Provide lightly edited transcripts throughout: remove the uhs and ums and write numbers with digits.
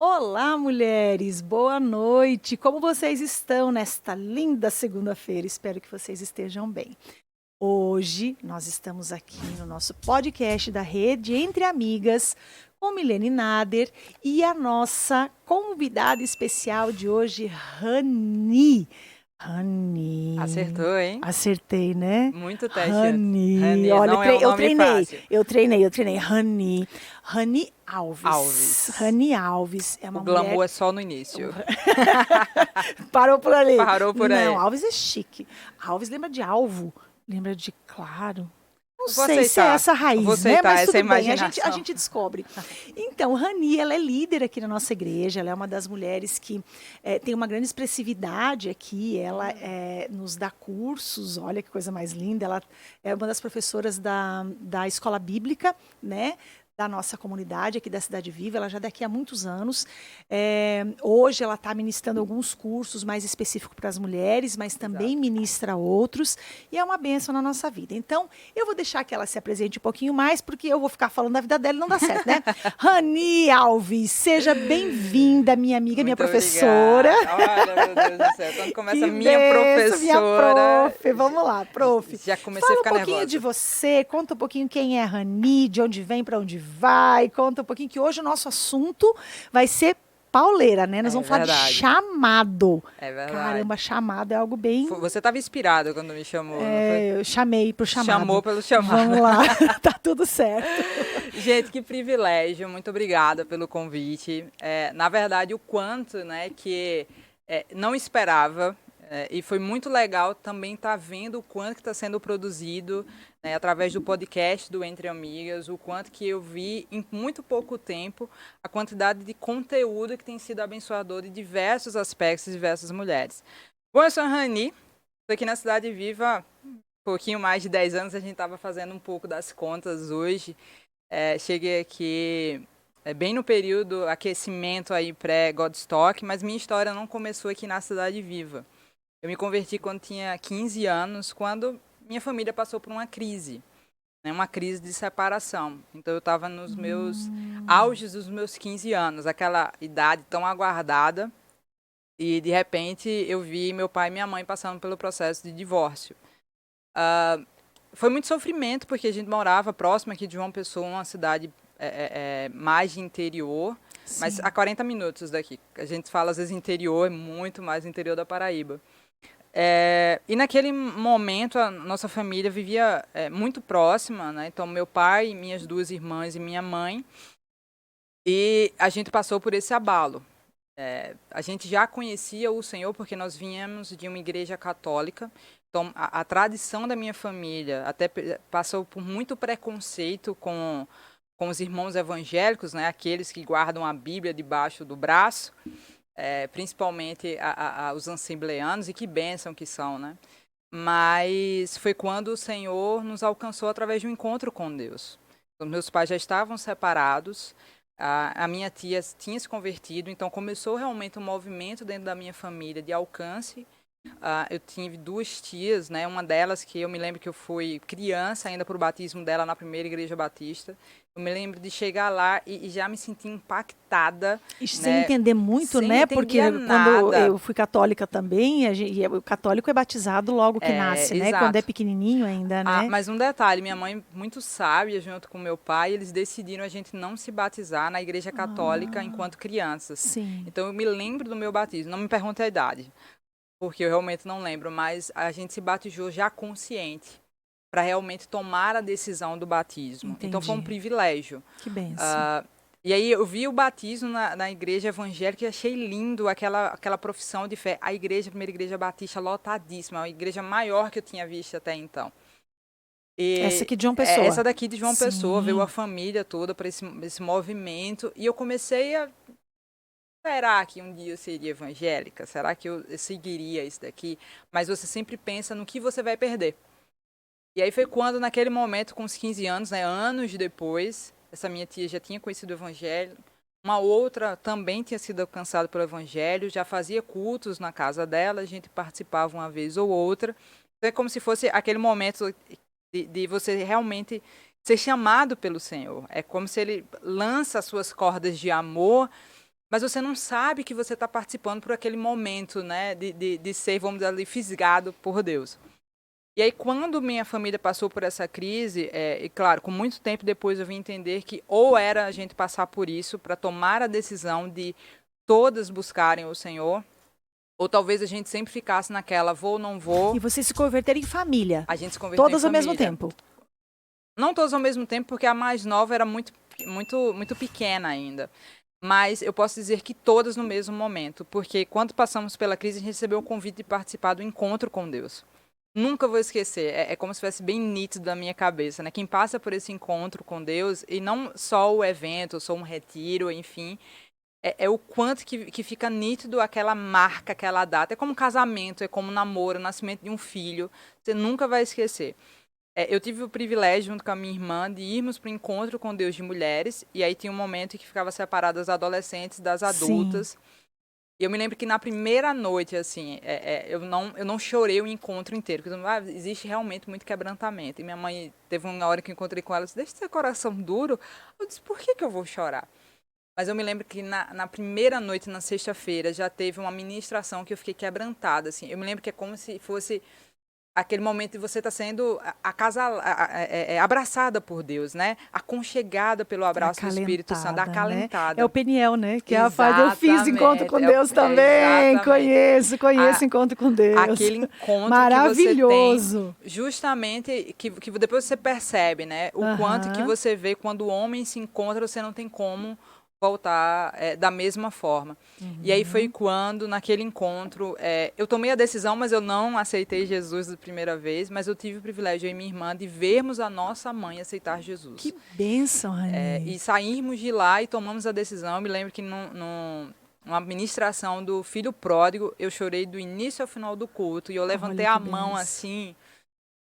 Olá, mulheres! Boa noite! Como vocês estão nesta linda segunda-feira? Espero que vocês estejam bem. Hoje nós estamos aqui no nosso podcast da Rede Entre Amigas com Milene Nader e a nossa convidada especial de hoje, Rani. Rani. Acertou, hein? Acertei, né? Muito teste antes. Rani. Rani, Olha, não é um eu nome treinei. fácil. Eu treinei. Rani. Rani Alves. Alves. Rani Alves é uma O glamour mulher... é só no início. Parou por ali. Parou por aí. Não, Alves é chique. Alves lembra de alvo. Lembra de claro. Não Vou sei se é aceitar. essa raiz, Vou né? aceitar Mas essa tudo bem, a imaginação. gente descobre. Então, Rani, ela é líder aqui na nossa igreja, ela é uma das mulheres que tem uma grande expressividade aqui, ela nos dá cursos, olha que coisa mais linda, ela é uma das professoras da escola bíblica, né? Da nossa comunidade aqui da Cidade Viva, ela já daqui há muitos anos. Hoje ela está ministrando alguns cursos mais específicos para as mulheres, mas também ministra outros, e é uma bênção na nossa vida. Então, eu vou deixar que ela se apresente um pouquinho mais, porque eu vou ficar falando da vida dela e não dá certo, né? Rani Alves, seja bem-vinda, minha amiga, minha Muito professora. obrigada. Olha, meu Deus do céu, quando começa Que minha bênção, minha professora... prof. Vamos lá, prof. Já comecei Fala a ficar um pouquinho nervosa. de você, conta um pouquinho quem é a Rani, de onde vem, para onde vai, conta um pouquinho que hoje o nosso assunto vai ser pauleira, né? Nós vamos falar de chamado. É verdade. Caramba, chamado é algo bem... Você estava inspirado quando me chamou, não foi? Eu chamei pro chamado. Chamou pelo chamado. Vamos lá, tá tudo certo. Gente, que privilégio, muito obrigada pelo convite. Na verdade, o quanto, né, que não esperava, e foi muito legal também estar vendo o quanto que está sendo produzido, né, através do podcast do Entre Amigas, o quanto que eu vi em muito pouco tempo a quantidade de conteúdo que tem sido abençoador de diversos aspectos, diversas mulheres. Bom, eu sou a Rani, estou aqui na Cidade Viva há um pouquinho mais de 10 anos, a gente estava fazendo um pouco das contas hoje. Cheguei aqui bem no período aquecimento aí pré-Godstock, mas minha história não começou aqui na Cidade Viva. Eu me converti quando tinha 15 anos, quando minha família passou por uma crise, né, uma crise de separação. Então eu estava nos meus auges dos meus 15 anos, aquela idade tão aguardada, e de repente eu vi meu pai e minha mãe passando pelo processo de divórcio. Foi muito sofrimento, porque a gente morava próximo aqui de João Pessoa, uma cidade mais de interior, sim, mas a 40 minutos daqui. A gente fala às vezes interior, é muito mais interior da Paraíba. E naquele momento a nossa família vivia muito próxima, né? Então meu pai, minhas duas irmãs e minha mãe, e a gente passou por esse abalo. A gente já conhecia o Senhor porque nós viemos de uma igreja católica. Então, a tradição da minha família até passou por muito preconceito com os irmãos evangélicos, né? Aqueles que guardam a Bíblia debaixo do braço, principalmente os assembleanos, e que bênção que são, né? Mas foi quando o Senhor nos alcançou através de um encontro com Deus. Então, meus pais já estavam separados, a minha tia tinha se convertido, então começou realmente um movimento dentro da minha família de alcance. Eu tive duas tias, né? Uma delas que eu me lembro que eu fui criança ainda para o batismo dela na primeira igreja batista. Eu me lembro de chegar lá e já me sentir impactada. E sem né? entender muito, Sem né? Porque entender quando nada. eu fui católica também, o católico é batizado logo que nasce, né? Exato. Quando é pequenininho ainda, né? Mas um detalhe, minha mãe, muito sábia, junto com meu pai, eles decidiram a gente não se batizar na igreja católica enquanto crianças. Sim. Então eu me lembro do meu batismo, não me pergunte a idade, porque eu realmente não lembro, mas a gente se batizou já consciente, para realmente tomar a decisão do batismo. Entendi. Então foi um privilégio. Que bênção. E aí eu vi o batismo na igreja evangélica e achei lindo aquela profissão de fé. A primeira igreja batista lotadíssima, a igreja maior que eu tinha visto até então. E essa aqui de João Pessoa. Essa daqui de João Sim. Pessoa, veio a família toda para esse movimento, e eu comecei a... Será que um dia eu seria evangélica? Será que eu seguiria isso daqui? Mas você sempre pensa no que você vai perder. E aí foi quando, naquele momento, com os 15 anos, né, anos depois, essa minha tia já tinha conhecido o evangelho, uma outra também tinha sido alcançada pelo evangelho, já fazia cultos na casa dela, a gente participava uma vez ou outra. Então é como se fosse aquele momento de você realmente ser chamado pelo Senhor. É como se ele lança as suas cordas de amor, mas você não sabe que você está participando por aquele momento, né, de ser, vamos dizer ali, fisgado por Deus. E aí, quando minha família passou por essa crise, e claro, com muito tempo depois eu vim entender que ou era a gente passar por isso para tomar a decisão de todas buscarem o Senhor, ou talvez a gente sempre ficasse naquela, vou ou não vou. E vocês se converteram em família? A gente se converteu todas em ao família. mesmo tempo? Não todas ao mesmo tempo, porque a mais nova era muito pequena ainda. Mas eu posso dizer que todas no mesmo momento, porque quando passamos pela crise, a gente recebeu o convite de participar do encontro com Deus. Nunca vou esquecer, é como se fosse bem nítido da minha cabeça, né? Quem passa por esse encontro com Deus, e não só o evento, só um retiro, enfim, é o quanto que fica nítido aquela marca, aquela data. É como casamento, é como namoro, o nascimento de um filho, você nunca vai esquecer. Eu tive o privilégio, junto com a minha irmã, de irmos para o encontro com Deus de mulheres, e aí tinha um momento em que ficava separado as adolescentes das adultas. Sim. E eu me lembro que na primeira noite, assim, eu não chorei o encontro inteiro, porque existe realmente muito quebrantamento. E minha mãe, teve uma hora que eu encontrei com ela, disse, deixa seu coração duro. Eu disse, por que eu vou chorar? Mas eu me lembro que na primeira noite, na sexta-feira, já teve uma ministração que eu fiquei quebrantada, assim. Eu me lembro que é como se fosse aquele momento de você estar sendo abraçada por Deus, né? Aconchegada pelo abraço do Espírito Santo, acalentada. Né? É o Peniel, né? Que ela faz, eu fiz encontro com Deus também. Conheço encontro com Deus. Aquele encontro maravilhoso. Que você tem, justamente, que depois você percebe, né? O quanto que você vê quando o homem se encontra, você não tem como voltar da mesma forma. E aí foi quando, naquele encontro, eu tomei a decisão, mas eu não aceitei Jesus da primeira vez, mas eu tive o privilégio, eu e minha irmã, de vermos a nossa mãe aceitar Jesus. Que bênção, Rani. E sairmos de lá e tomamos a decisão. Eu me lembro que numa ministração do Filho Pródigo, eu chorei do início ao final do culto, e eu levantei a mão assim,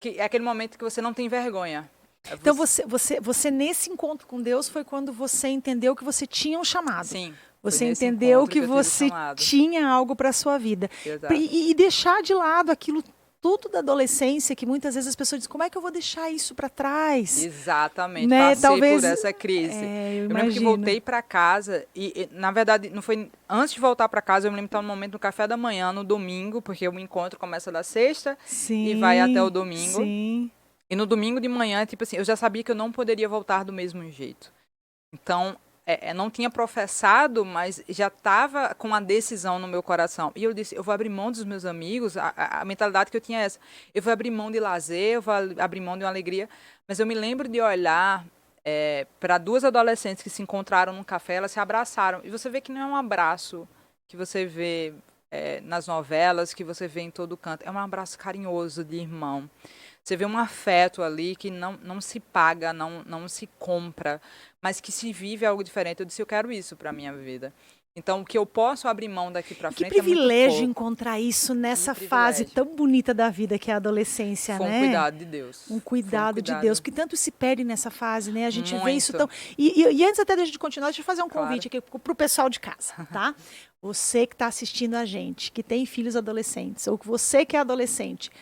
que é aquele momento que você não tem vergonha. Então, você nesse encontro com Deus foi quando você entendeu que você tinha um chamado. Sim. Você entendeu que você tinha algo para a sua vida. E deixar de lado aquilo tudo da adolescência, que muitas vezes as pessoas dizem, como é que eu vou deixar isso para trás? Exatamente, né? Passei por essa crise. Eu lembro que voltei para casa e, na verdade, não foi antes de voltar para casa, eu me lembro que estava no momento do café da manhã, no domingo, porque o encontro começa da sexta e vai até o domingo. Sim. E no domingo de manhã, tipo assim, eu já sabia que eu não poderia voltar do mesmo jeito. Então, não tinha professado, mas já estava com uma decisão no meu coração. E eu disse, eu vou abrir mão dos meus amigos, a mentalidade que eu tinha é essa. Eu vou abrir mão de lazer, eu vou abrir mão de uma alegria. Mas eu me lembro de olhar para duas adolescentes que se encontraram num café, elas se abraçaram. E você vê que não é um abraço que você vê nas novelas, que você vê em todo canto. É um abraço carinhoso de irmão. Você vê um afeto ali que não se paga, não se compra, mas que se vive algo diferente. Eu disse, eu quero isso para a minha vida. Então, o que eu posso abrir mão daqui para frente é muito pouco. Que privilégio encontrar isso nessa fase tão bonita da vida que é a adolescência, né? Foi um cuidado de Deus. Um cuidado de Deus, que tanto se perde nessa fase, né? A gente vê isso tão... E antes até da gente continuar, deixa eu fazer um convite aqui para o pessoal de casa, tá? Você que está assistindo a gente, que tem filhos adolescentes, ou você que é adolescente,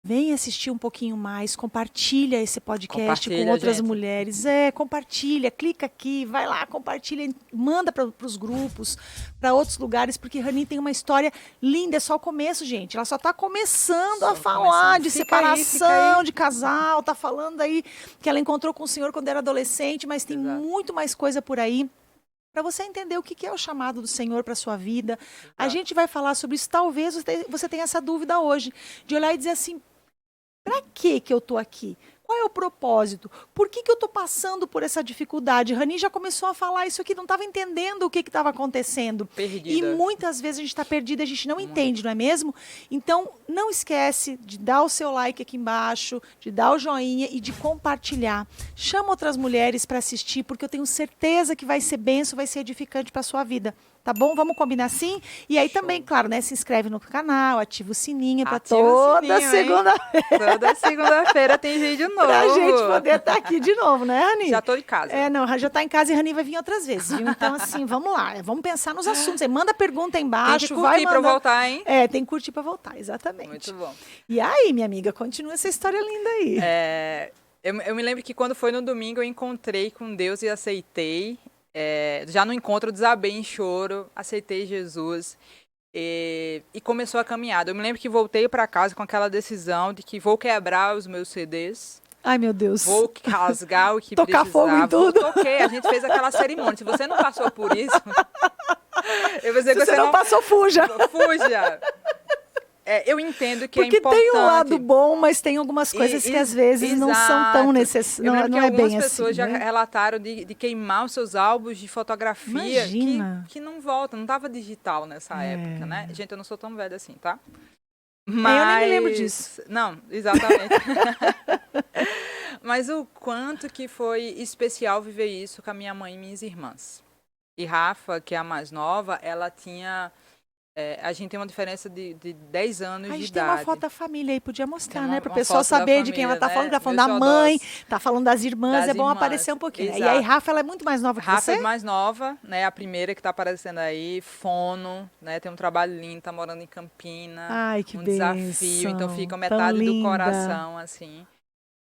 vem assistir um pouquinho mais, compartilha esse podcast com outras mulheres. Compartilha, clica aqui, vai lá, compartilha, manda para os grupos, para outros lugares, porque Rani tem uma história linda, é só o começo, gente. Ela só está começando a falar de separação, de casal, está falando aí que ela encontrou com o Senhor quando era adolescente, mas tem muito mais coisa por aí. Para você entender o que é o chamado do Senhor para a sua vida. A gente vai falar sobre isso. Talvez você tenha essa dúvida hoje, de olhar e dizer assim, para que eu estou aqui? Qual é o propósito? Por que eu estou passando por essa dificuldade? Rani já começou a falar isso aqui, não estava entendendo o que estava acontecendo. Perdida. E muitas vezes a gente está perdida, a gente não entende, não é mesmo? Então, não esquece de dar o seu like aqui embaixo, de dar o joinha e de compartilhar. Chama outras mulheres para assistir, porque eu tenho certeza que vai ser bênção, vai ser edificante para a sua vida. Tá bom? Vamos combinar assim? E aí também, claro, né? Se inscreve no canal, ativa o sininho para toda segunda-feira. Toda segunda-feira tem vídeo novo. Pra gente poder estar aqui de novo, né, Rani? Já tô em casa. Já tá em casa e Rani vai vir outras vezes, viu? Então, assim, vamos lá. Vamos pensar nos assuntos. Manda pergunta aí embaixo. Tem que curtir para voltar, hein? Tem que curtir para voltar, exatamente. Muito bom. E aí, minha amiga, continua essa história linda aí. Eu me lembro que quando foi no domingo eu encontrei com Deus e aceitei. já no encontro, desabei em choro, aceitei Jesus e começou a caminhada. Eu me lembro que voltei para casa com aquela decisão de que vou quebrar os meus CDs. Ai, meu Deus. Vou rasgar o que Tocar precisava. Fogo em tudo. Toquei, a gente fez aquela cerimônia. Se você não passou por isso, eu vou dizer Se que você não passou, fuja. Fuja. Eu entendo que porque é importante. Porque tem um lado bom, mas tem algumas coisas que às vezes não são tão necessárias. Não é bem assim. Algumas pessoas já relataram de queimar os seus álbuns de fotografia que não voltam. Não estava digital nessa época, né? Gente, eu não sou tão velha assim, tá? Mas... eu nem me lembro disso. Não, exatamente. Mas o quanto que foi especial viver isso com a minha mãe e minhas irmãs. E Rafa, que é a mais nova, ela tinha... a gente tem uma diferença de 10 anos de idade. A gente tem uma foto da família aí, podia mostrar, né? Para o pessoal saber de quem ela está falando. Está falando da mãe, está falando das irmãs, bom aparecer um pouquinho. Exato. E aí, Rafa, ela é muito mais nova que Rafa você? Rafa é mais nova, né? A primeira que está aparecendo aí, fono, né? Tem um trabalho lindo, tá morando em Campina. Ai, que desafio, então fica metade do coração, assim.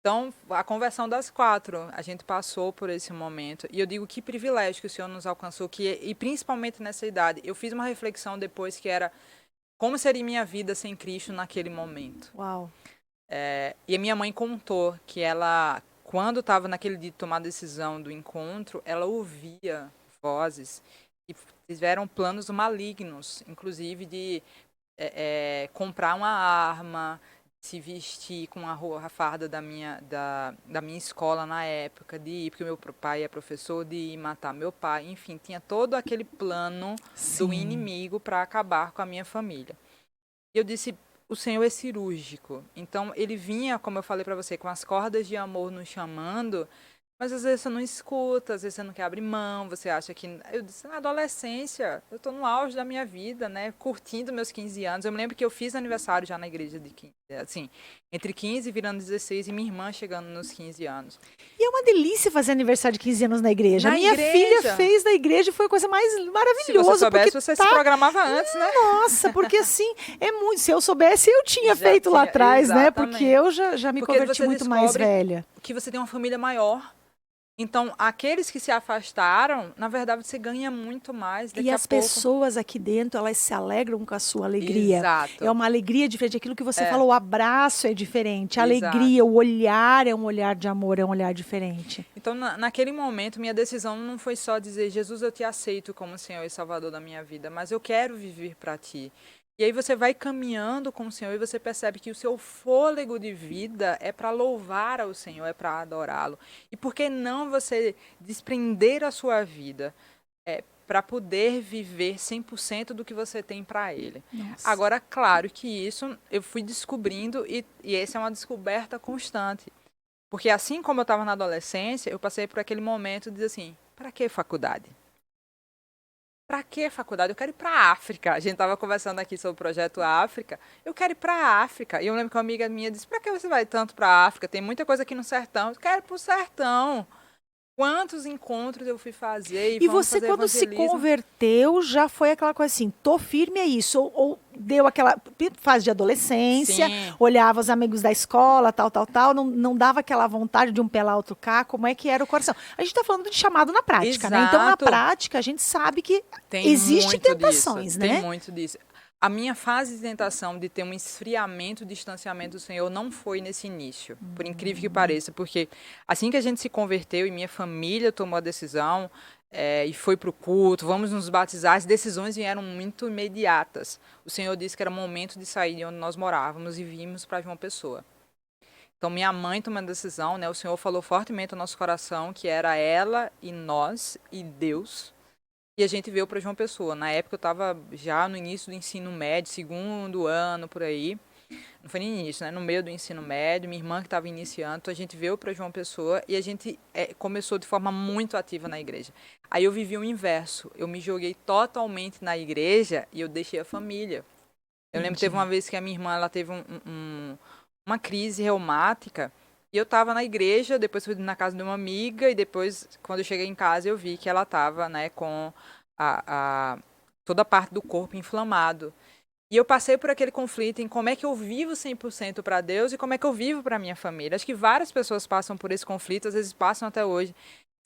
Então, a conversão das 4, a gente passou por esse momento. E eu digo que privilégio que o Senhor nos alcançou, e principalmente nessa idade. Eu fiz uma reflexão depois que era como seria minha vida sem Cristo naquele momento. Uau! E a minha mãe contou que ela, quando estava naquele dia de tomar a decisão do encontro, ela ouvia vozes que tiveram planos malignos, inclusive de comprar uma arma, se vestir com a farda da minha escola na época, de ir, porque meu pai é professor, de ir matar meu pai, enfim, tinha todo aquele plano do inimigo para acabar com a minha família. E eu disse, o Senhor é cirúrgico, então ele vinha, como eu falei para você, com as cordas de amor nos chamando, mas às vezes você não escuta, às vezes você não quer abrir mão, você acha que... Eu disse, na adolescência, eu estou no auge da minha vida, né? Curtindo meus 15 anos. Eu me lembro que eu fiz aniversário já na igreja de 15, assim, entre 15 virando 16 e minha irmã chegando nos 15 anos. E é uma delícia fazer aniversário de 15 anos na igreja. Minha filha fez na igreja e foi a coisa mais maravilhosa. Se você soubesse, você se programava antes, né? Nossa, porque assim, é muito... Se eu soubesse, eu tinha feito lá atrás, né? Porque eu já me converti muito mais velha. Que você tem uma família maior. Então, aqueles que se afastaram, na verdade, você ganha muito mais daqui a pouco. E as pessoas aqui dentro, elas se alegram com a sua alegria. Exato. É uma alegria diferente. Aquilo que você falou, o abraço é diferente. A alegria, o olhar é um olhar de amor, é um olhar diferente. Então, naquele momento, minha decisão não foi só dizer, Jesus, eu te aceito como Senhor e Salvador da minha vida, mas eu quero viver para ti. E aí você vai caminhando com o Senhor e você percebe que o seu fôlego de vida é para louvar ao Senhor, é para adorá-lo. E por que não você desprender a sua vida para poder viver 100% do que você tem para Ele? Nossa. Agora, claro que isso eu fui descobrindo e essa é uma descoberta constante. Porque assim como eu estava na adolescência, eu passei por aquele momento de dizer assim, para que faculdade? Para que faculdade? Eu quero ir para a África. A gente estava conversando aqui sobre o projeto África. Eu quero ir para a África. E eu lembro que uma amiga minha disse, para que você vai tanto para a África? Tem muita coisa aqui no sertão. Eu quero ir para o sertão. Quantos encontros eu fui fazer e você, quando se converteu, já foi aquela coisa assim, tô firme, é isso? Ou deu aquela fase de adolescência, olhava os amigos da escola, tal, não dava aquela vontade de um pé lá, outro cá, como é que era o coração? A gente está falando de chamado na prática, né? Então, na prática, a gente sabe que existem tentações, né? Tem muito disso. A minha fase de tentação de ter um esfriamento, distanciamento do Senhor não foi nesse início, por incrível que pareça, porque assim que a gente se converteu e minha família tomou a decisão e foi para o culto, vamos nos batizar, as decisões vieram muito imediatas. O Senhor disse que era momento de sair de onde nós morávamos e vimos para João Pessoa. Então, minha mãe tomando a decisão, né, o Senhor falou fortemente ao nosso coração que era ela e nós e Deus. E a gente veio para João Pessoa. Na época eu estava já no início do ensino médio, segundo ano, por aí. Não foi no início, né? No meio do ensino médio, minha irmã que estava iniciando. Então a gente veio para João Pessoa e a gente começou de forma muito ativa na igreja. Aí eu vivi o inverso. Eu me joguei totalmente na igreja e eu deixei a família. Eu lembro que teve uma vez que a minha irmã ela teve uma crise reumática. E eu estava na igreja, depois fui na casa de uma amiga, e depois, quando eu cheguei em casa, eu vi que ela estava, né, com toda a parte do corpo inflamado. E eu passei por aquele conflito em como é que eu vivo 100% para Deus e como é que eu vivo para minha família. Acho que várias pessoas passam por esse conflito, às vezes passam até hoje.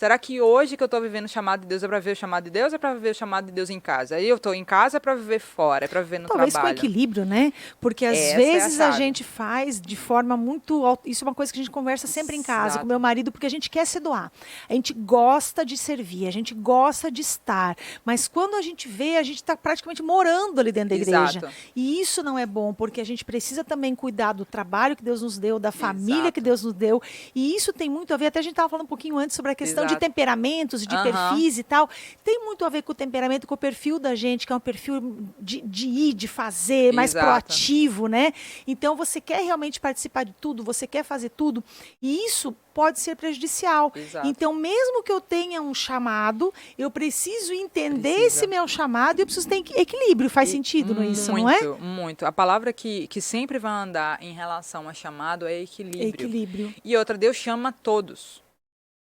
Será que hoje que eu estou vivendo o chamado de Deus é para viver o chamado de Deus ou é para viver o chamado de Deus em casa? Aí eu estou em casa é para viver fora, é para viver no Talvez trabalho. com equilíbrio, né? Porque às vezes a gente faz de forma muito... Isso é uma coisa que a gente conversa sempre em casa com meu marido, porque a gente quer se doar. A gente gosta de servir, a gente gosta de estar. Mas quando a gente vê, a gente está praticamente morando ali dentro da igreja. E isso não é bom, porque a gente precisa também cuidar do trabalho que Deus nos deu, da família que Deus nos deu. E isso tem muito a ver, até a gente estava falando um pouquinho antes sobre a questão de temperamentos, de perfis e tal. Tem muito a ver com o temperamento, com o perfil da gente, que é um perfil de ir, de fazer, mais proativo, né? Então, você quer realmente participar de tudo, você quer fazer tudo, e isso pode ser prejudicial. Então, mesmo que eu tenha um chamado, eu preciso entender esse meu chamado e eu preciso ter equilíbrio. Faz sentido, não é isso, não é? Muito. A palavra que sempre vai andar em relação a chamado é equilíbrio. Equilíbrio. E outra, Deus chama todos.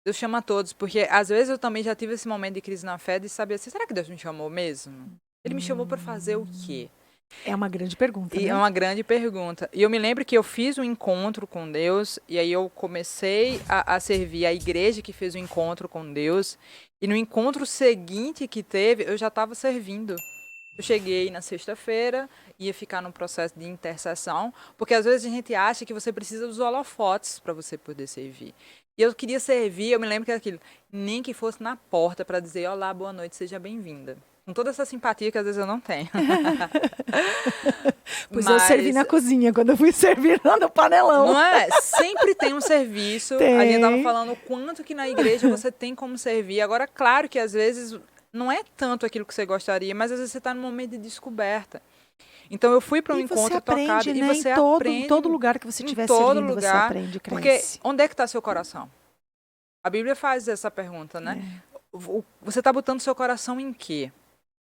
Deus chama todos, porque às vezes eu também já tive esse momento de crise na fé de saber assim, será que Deus me chamou mesmo? Ele me chamou para fazer o quê? É uma grande pergunta, né? É uma grande pergunta. E eu me lembro que eu fiz um encontro com Deus, e aí eu comecei a servir a igreja que fez o encontro com Deus, e no encontro seguinte que teve, eu já estava servindo. Eu cheguei na sexta-feira, ia ficar num processo de intercessão, porque às vezes a gente acha que você precisa dos holofotes para você poder servir. E eu queria servir, eu me lembro que era aquilo, nem que fosse na porta para dizer, olá, boa noite, seja bem-vinda. Com toda essa simpatia que às vezes eu não tenho. Pois eu servi na cozinha, quando eu fui servir lá no panelão. Não é? Sempre tem um serviço. A gente estava falando o quanto que na igreja você tem como servir. Agora, claro que às vezes não é tanto aquilo que você gostaria, mas às vezes você está num momento de descoberta. Então eu fui para um encontro tocado, né? E você aprende. Em todo lugar que você estiver servindo, você aprende, cresce. Porque onde é que está seu coração? A Bíblia faz essa pergunta, né? Você está botando seu coração em quê?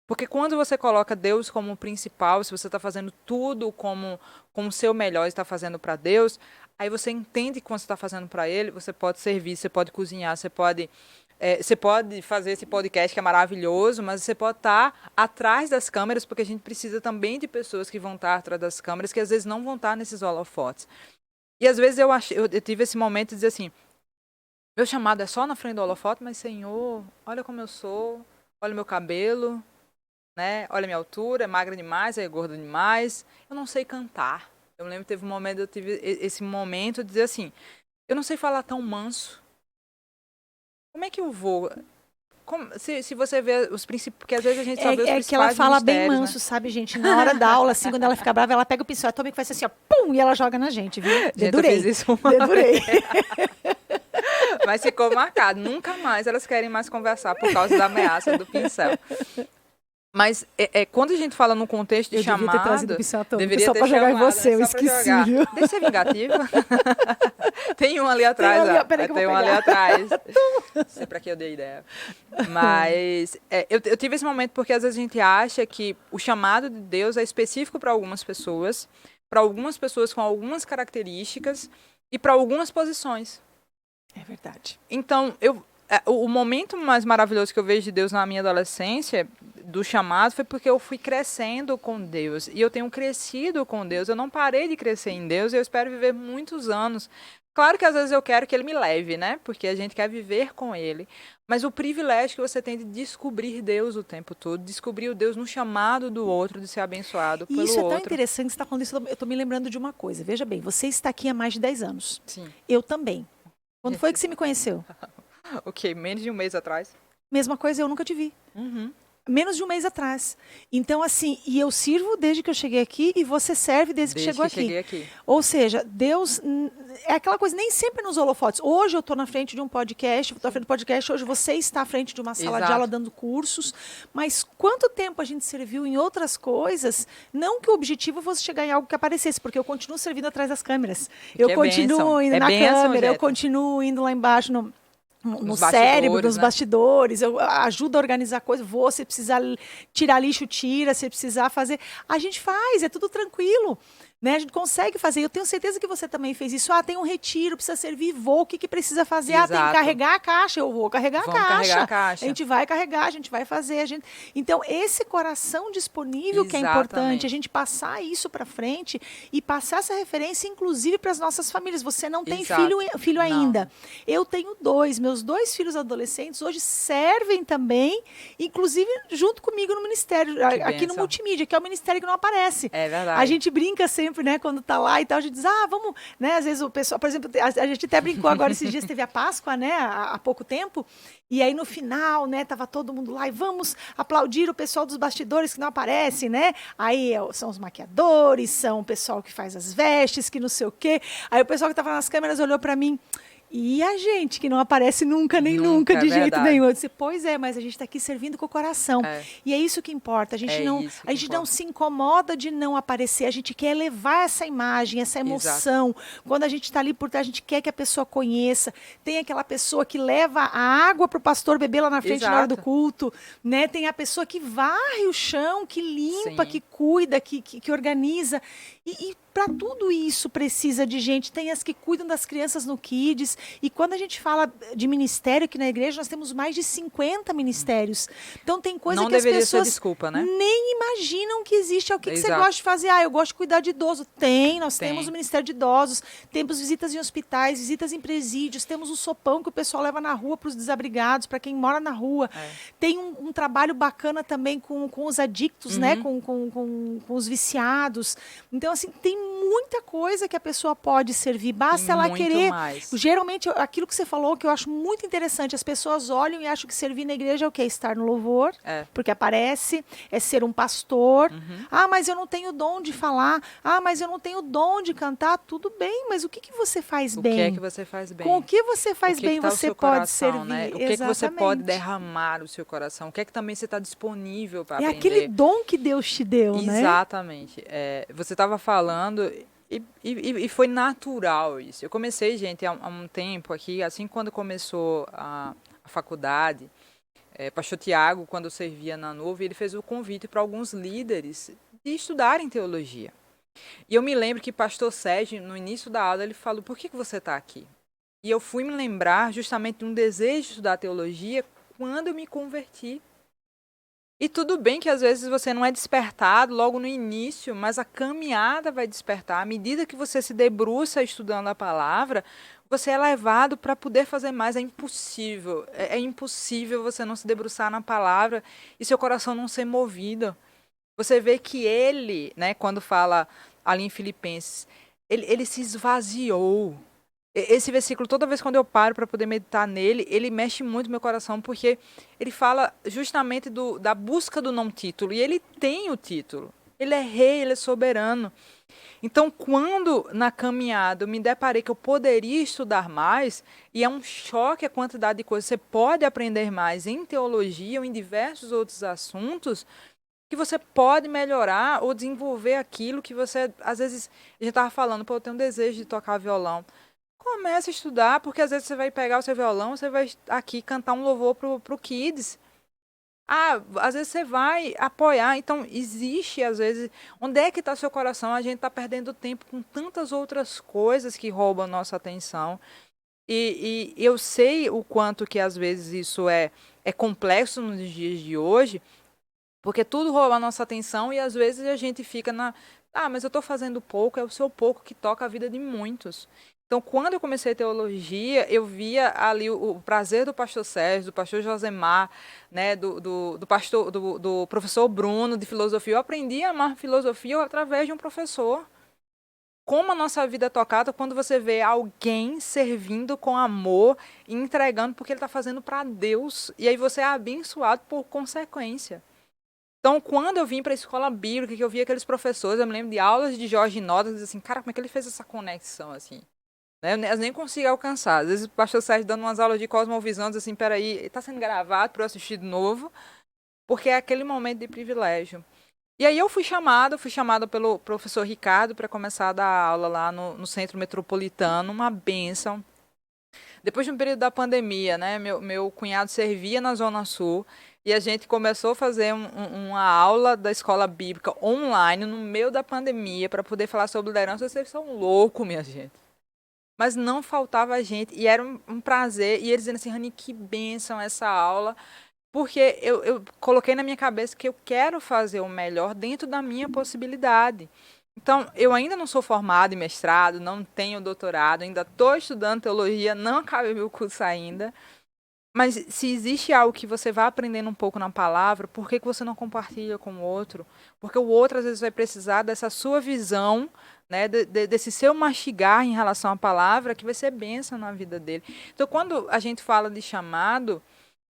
Porque quando você coloca Deus como principal, se você está fazendo tudo como o seu melhor está fazendo para Deus, aí você entende que quando você está fazendo para Ele, você pode servir, você pode cozinhar, você pode fazer esse podcast que é maravilhoso, mas você pode estar atrás das câmeras, porque a gente precisa também de pessoas que vão estar atrás das câmeras, que às vezes não vão estar nesses holofotes. E às vezes eu tive esse momento de dizer assim, meu chamado é só na frente do holofote, mas Senhor, olha como eu sou, olha o meu cabelo, né? Olha a minha altura, é magra demais, é gorda demais, eu não sei cantar. Eu me lembro que teve um momento, eu tive esse momento de dizer assim, eu não sei falar tão manso. Como é que eu vou? Se você vê os princípios, porque às vezes a gente só vê os principais que ela fala bem manso, né? Sabe, gente? Na hora da aula, assim, quando ela fica brava, ela pega o pincel e faz assim, ó, pum, e ela joga na gente, viu? Dedurei. Eu fiz isso Dedurei. Mas ficou marcado. Nunca mais elas querem mais conversar por causa da ameaça do pincel. Mas quando a gente fala no contexto de chamado... Devia ter trazido o pincel atômico, deveria só ter pra jogar chamado, em você, eu esqueci, viu? Deixa eu ser vingativa. Tem um ali atrás, tem um ali atrás. Não sei pra que eu dei ideia. Mas eu tive esse momento porque às vezes a gente acha que o chamado de Deus é específico para algumas pessoas com algumas características e para algumas posições. É verdade. Então, o momento mais maravilhoso que eu vejo de Deus na minha adolescência, do chamado, foi porque eu fui crescendo com Deus. E eu tenho crescido com Deus. Eu não parei de crescer em Deus e eu espero viver muitos anos. Claro que às vezes eu quero que Ele me leve, né? Porque a gente quer viver com Ele. Mas o privilégio que você tem de descobrir Deus o tempo todo, descobrir o Deus no chamado do outro, de ser abençoado pelo outro. Isso é tão interessante, você está falando isso, eu estou me lembrando de uma coisa. Veja bem, você está aqui há mais de 10 anos. Sim. Eu também. Quando foi que você me conheceu? Ok, menos de um mês atrás. Mesma coisa, eu nunca te vi. Menos de um mês atrás. Então, assim, e eu sirvo desde que eu cheguei aqui e você serve desde que chegou aqui. Cheguei aqui. Ou seja, Deus é aquela coisa, nem sempre nos holofotes. Hoje eu estou na frente de um podcast, hoje você está à frente de uma sala de aula dando cursos, mas quanto tempo a gente serviu em outras coisas, não que o objetivo fosse chegar em algo que aparecesse, porque eu continuo servindo atrás das câmeras. Eu continuo indo na câmera, eu continuo indo lá embaixo no cérebro, nos bastidores, eu ajudo a organizar coisas, se precisar tirar lixo, tira, se precisar fazer, a gente faz, é tudo tranquilo, né? A gente consegue fazer. Eu tenho certeza que você também fez isso. Tem um retiro, precisa servir, vou, o que que precisa fazer? Tem que Exato. carregar a caixa, eu vou carregar a Vamos caixa. carregar a caixa. A gente vai carregar, a gente vai fazer. Então, esse coração disponível que é importante, a gente passar isso para frente e passar essa referência, inclusive, para as nossas famílias. Você não tem filho ainda. Eu tenho 2. Meus 2 filhos adolescentes hoje servem também, inclusive junto comigo no ministério, aqui no Multimídia, que é o ministério que não aparece. É verdade. A gente brinca sempre, né, quando tá lá e tal, a gente diz, vamos, né, às vezes o pessoal, por exemplo, a gente até brincou agora, esses dias teve a Páscoa, né, há pouco tempo, e aí no final, né, tava todo mundo lá e vamos aplaudir o pessoal dos bastidores que não aparece, né, aí são os maquiadores, são o pessoal que faz as vestes, que não sei o quê, aí o pessoal que tava nas câmeras olhou para mim, e a gente que não aparece nunca, nem nunca, de jeito nenhum. Eu disse, pois é, mas a gente está aqui servindo com o coração. E é isso que importa. A gente não se incomoda de não aparecer. A gente quer levar essa imagem, essa emoção. Exato. Quando a gente está ali por trás, a gente quer que a pessoa conheça. Tem aquela pessoa que leva a água para o pastor beber lá na frente na hora do culto. Né? Tem a pessoa que varre o chão, que limpa, que cuida, que organiza. E para tudo isso precisa de gente. Tem as que cuidam das crianças no Kids. E quando a gente fala de ministério aqui na igreja, nós temos mais de 50 ministérios. Então tem coisa que as pessoas desculpa, né? nem imaginam que existe. O que você gosta de fazer? Eu gosto de cuidar de idoso. Nós temos o Ministério de Idosos, temos visitas em hospitais, visitas em presídios, temos o sopão que o pessoal leva na rua para os desabrigados, para quem mora na rua. Tem um trabalho bacana também com os adictos, né? Com os viciados. Então, assim, tem muita coisa que a pessoa pode servir. Basta ela querer. Geralmente, aquilo que você falou, que eu acho muito interessante, as pessoas olham e acham que servir na igreja é o quê? Estar no louvor, porque aparece, é ser um pastor. Mas eu não tenho dom de falar. Mas eu não tenho dom de cantar. Tudo bem, mas o que você faz bem? O que é que você faz bem? Com o que você faz bem, você pode servir. Né? O que é que você pode derramar o seu coração? O que é que também você está disponível para aprender? É aquele dom que Deus te deu, né? Exatamente. Você estava falando... E foi natural isso. Eu comecei, gente, há um tempo aqui, assim quando começou a faculdade, pastor Tiago, quando eu servia na Nuvem, ele fez o convite para alguns líderes de estudarem teologia. E eu me lembro que pastor Sérgio, no início da aula, ele falou, por que você está aqui? E eu fui me lembrar justamente de um desejo de estudar teologia quando eu me converti. E tudo bem que às vezes você não é despertado logo no início, mas a caminhada vai despertar. À medida que você se debruça estudando a palavra, você é levado para poder fazer mais. É impossível. É impossível você não se debruçar na palavra e seu coração não ser movido. Você vê que ele, né, quando fala ali em Filipenses, ele se esvaziou. Esse versículo, toda vez quando eu paro para poder meditar nele, ele mexe muito no meu coração, porque ele fala justamente da busca do não título, e ele tem o título. Ele é rei, ele é soberano. Então, quando na caminhada eu me deparei que eu poderia estudar mais, e é um choque a quantidade de coisas, você pode aprender mais em teologia ou em diversos outros assuntos, que você pode melhorar ou desenvolver aquilo que você, às vezes, a gente estava falando, eu tenho um desejo de tocar violão. Comece a estudar, porque às vezes você vai pegar o seu violão, você vai aqui cantar um louvor pro Kids. Às vezes você vai apoiar. Então, existe, às vezes... Onde é que está seu coração? A gente está perdendo tempo com tantas outras coisas que roubam nossa atenção. E eu sei o quanto que, às vezes, isso é complexo nos dias de hoje, porque tudo rouba a nossa atenção e, às vezes, a gente fica mas eu estou fazendo pouco, é o seu pouco que toca a vida de muitos. Então, quando eu comecei teologia, eu via ali o prazer do pastor Sérgio, do pastor Josemar, né, do professor Bruno de filosofia. Eu aprendi a amar filosofia através de um professor. Como a nossa vida é tocada quando você vê alguém servindo com amor e entregando porque ele está fazendo para Deus. E aí você é abençoado por consequência. Então, quando eu vim para a escola bíblica, que eu via aqueles professores, eu me lembro de aulas de Jorge Notas, eu dizia assim, cara, como é que ele fez essa conexão assim? Eu nem consigo alcançar. Às vezes o pastor Sérgio dando umas aulas de cosmovisão, diz assim, peraí, está sendo gravado para eu assistir de novo, porque é aquele momento de privilégio. E aí eu fui chamada pelo professor Ricardo para começar a dar aula lá no Centro Metropolitano, uma bênção. Depois de um período da pandemia, né, meu cunhado servia na Zona Sul, E a gente começou a fazer uma aula da escola bíblica online no meio da pandemia para poder falar sobre liderança. Vocês são loucos, minha gente. Mas não faltava gente e era um prazer. E eles dizendo assim, Rani, que bênção essa aula. Porque eu coloquei na minha cabeça que eu quero fazer o melhor dentro da minha possibilidade. Então, eu ainda não sou formada em mestrado, não tenho doutorado, ainda estou estudando teologia, não acabei meu curso ainda. Mas se existe algo que você vai aprendendo um pouco na palavra, por que você não compartilha com o outro? Porque o outro, às vezes, vai precisar dessa sua visão, né, desse seu mastigar em relação à palavra, que vai ser bênção na vida dele. Então, quando a gente fala de chamado,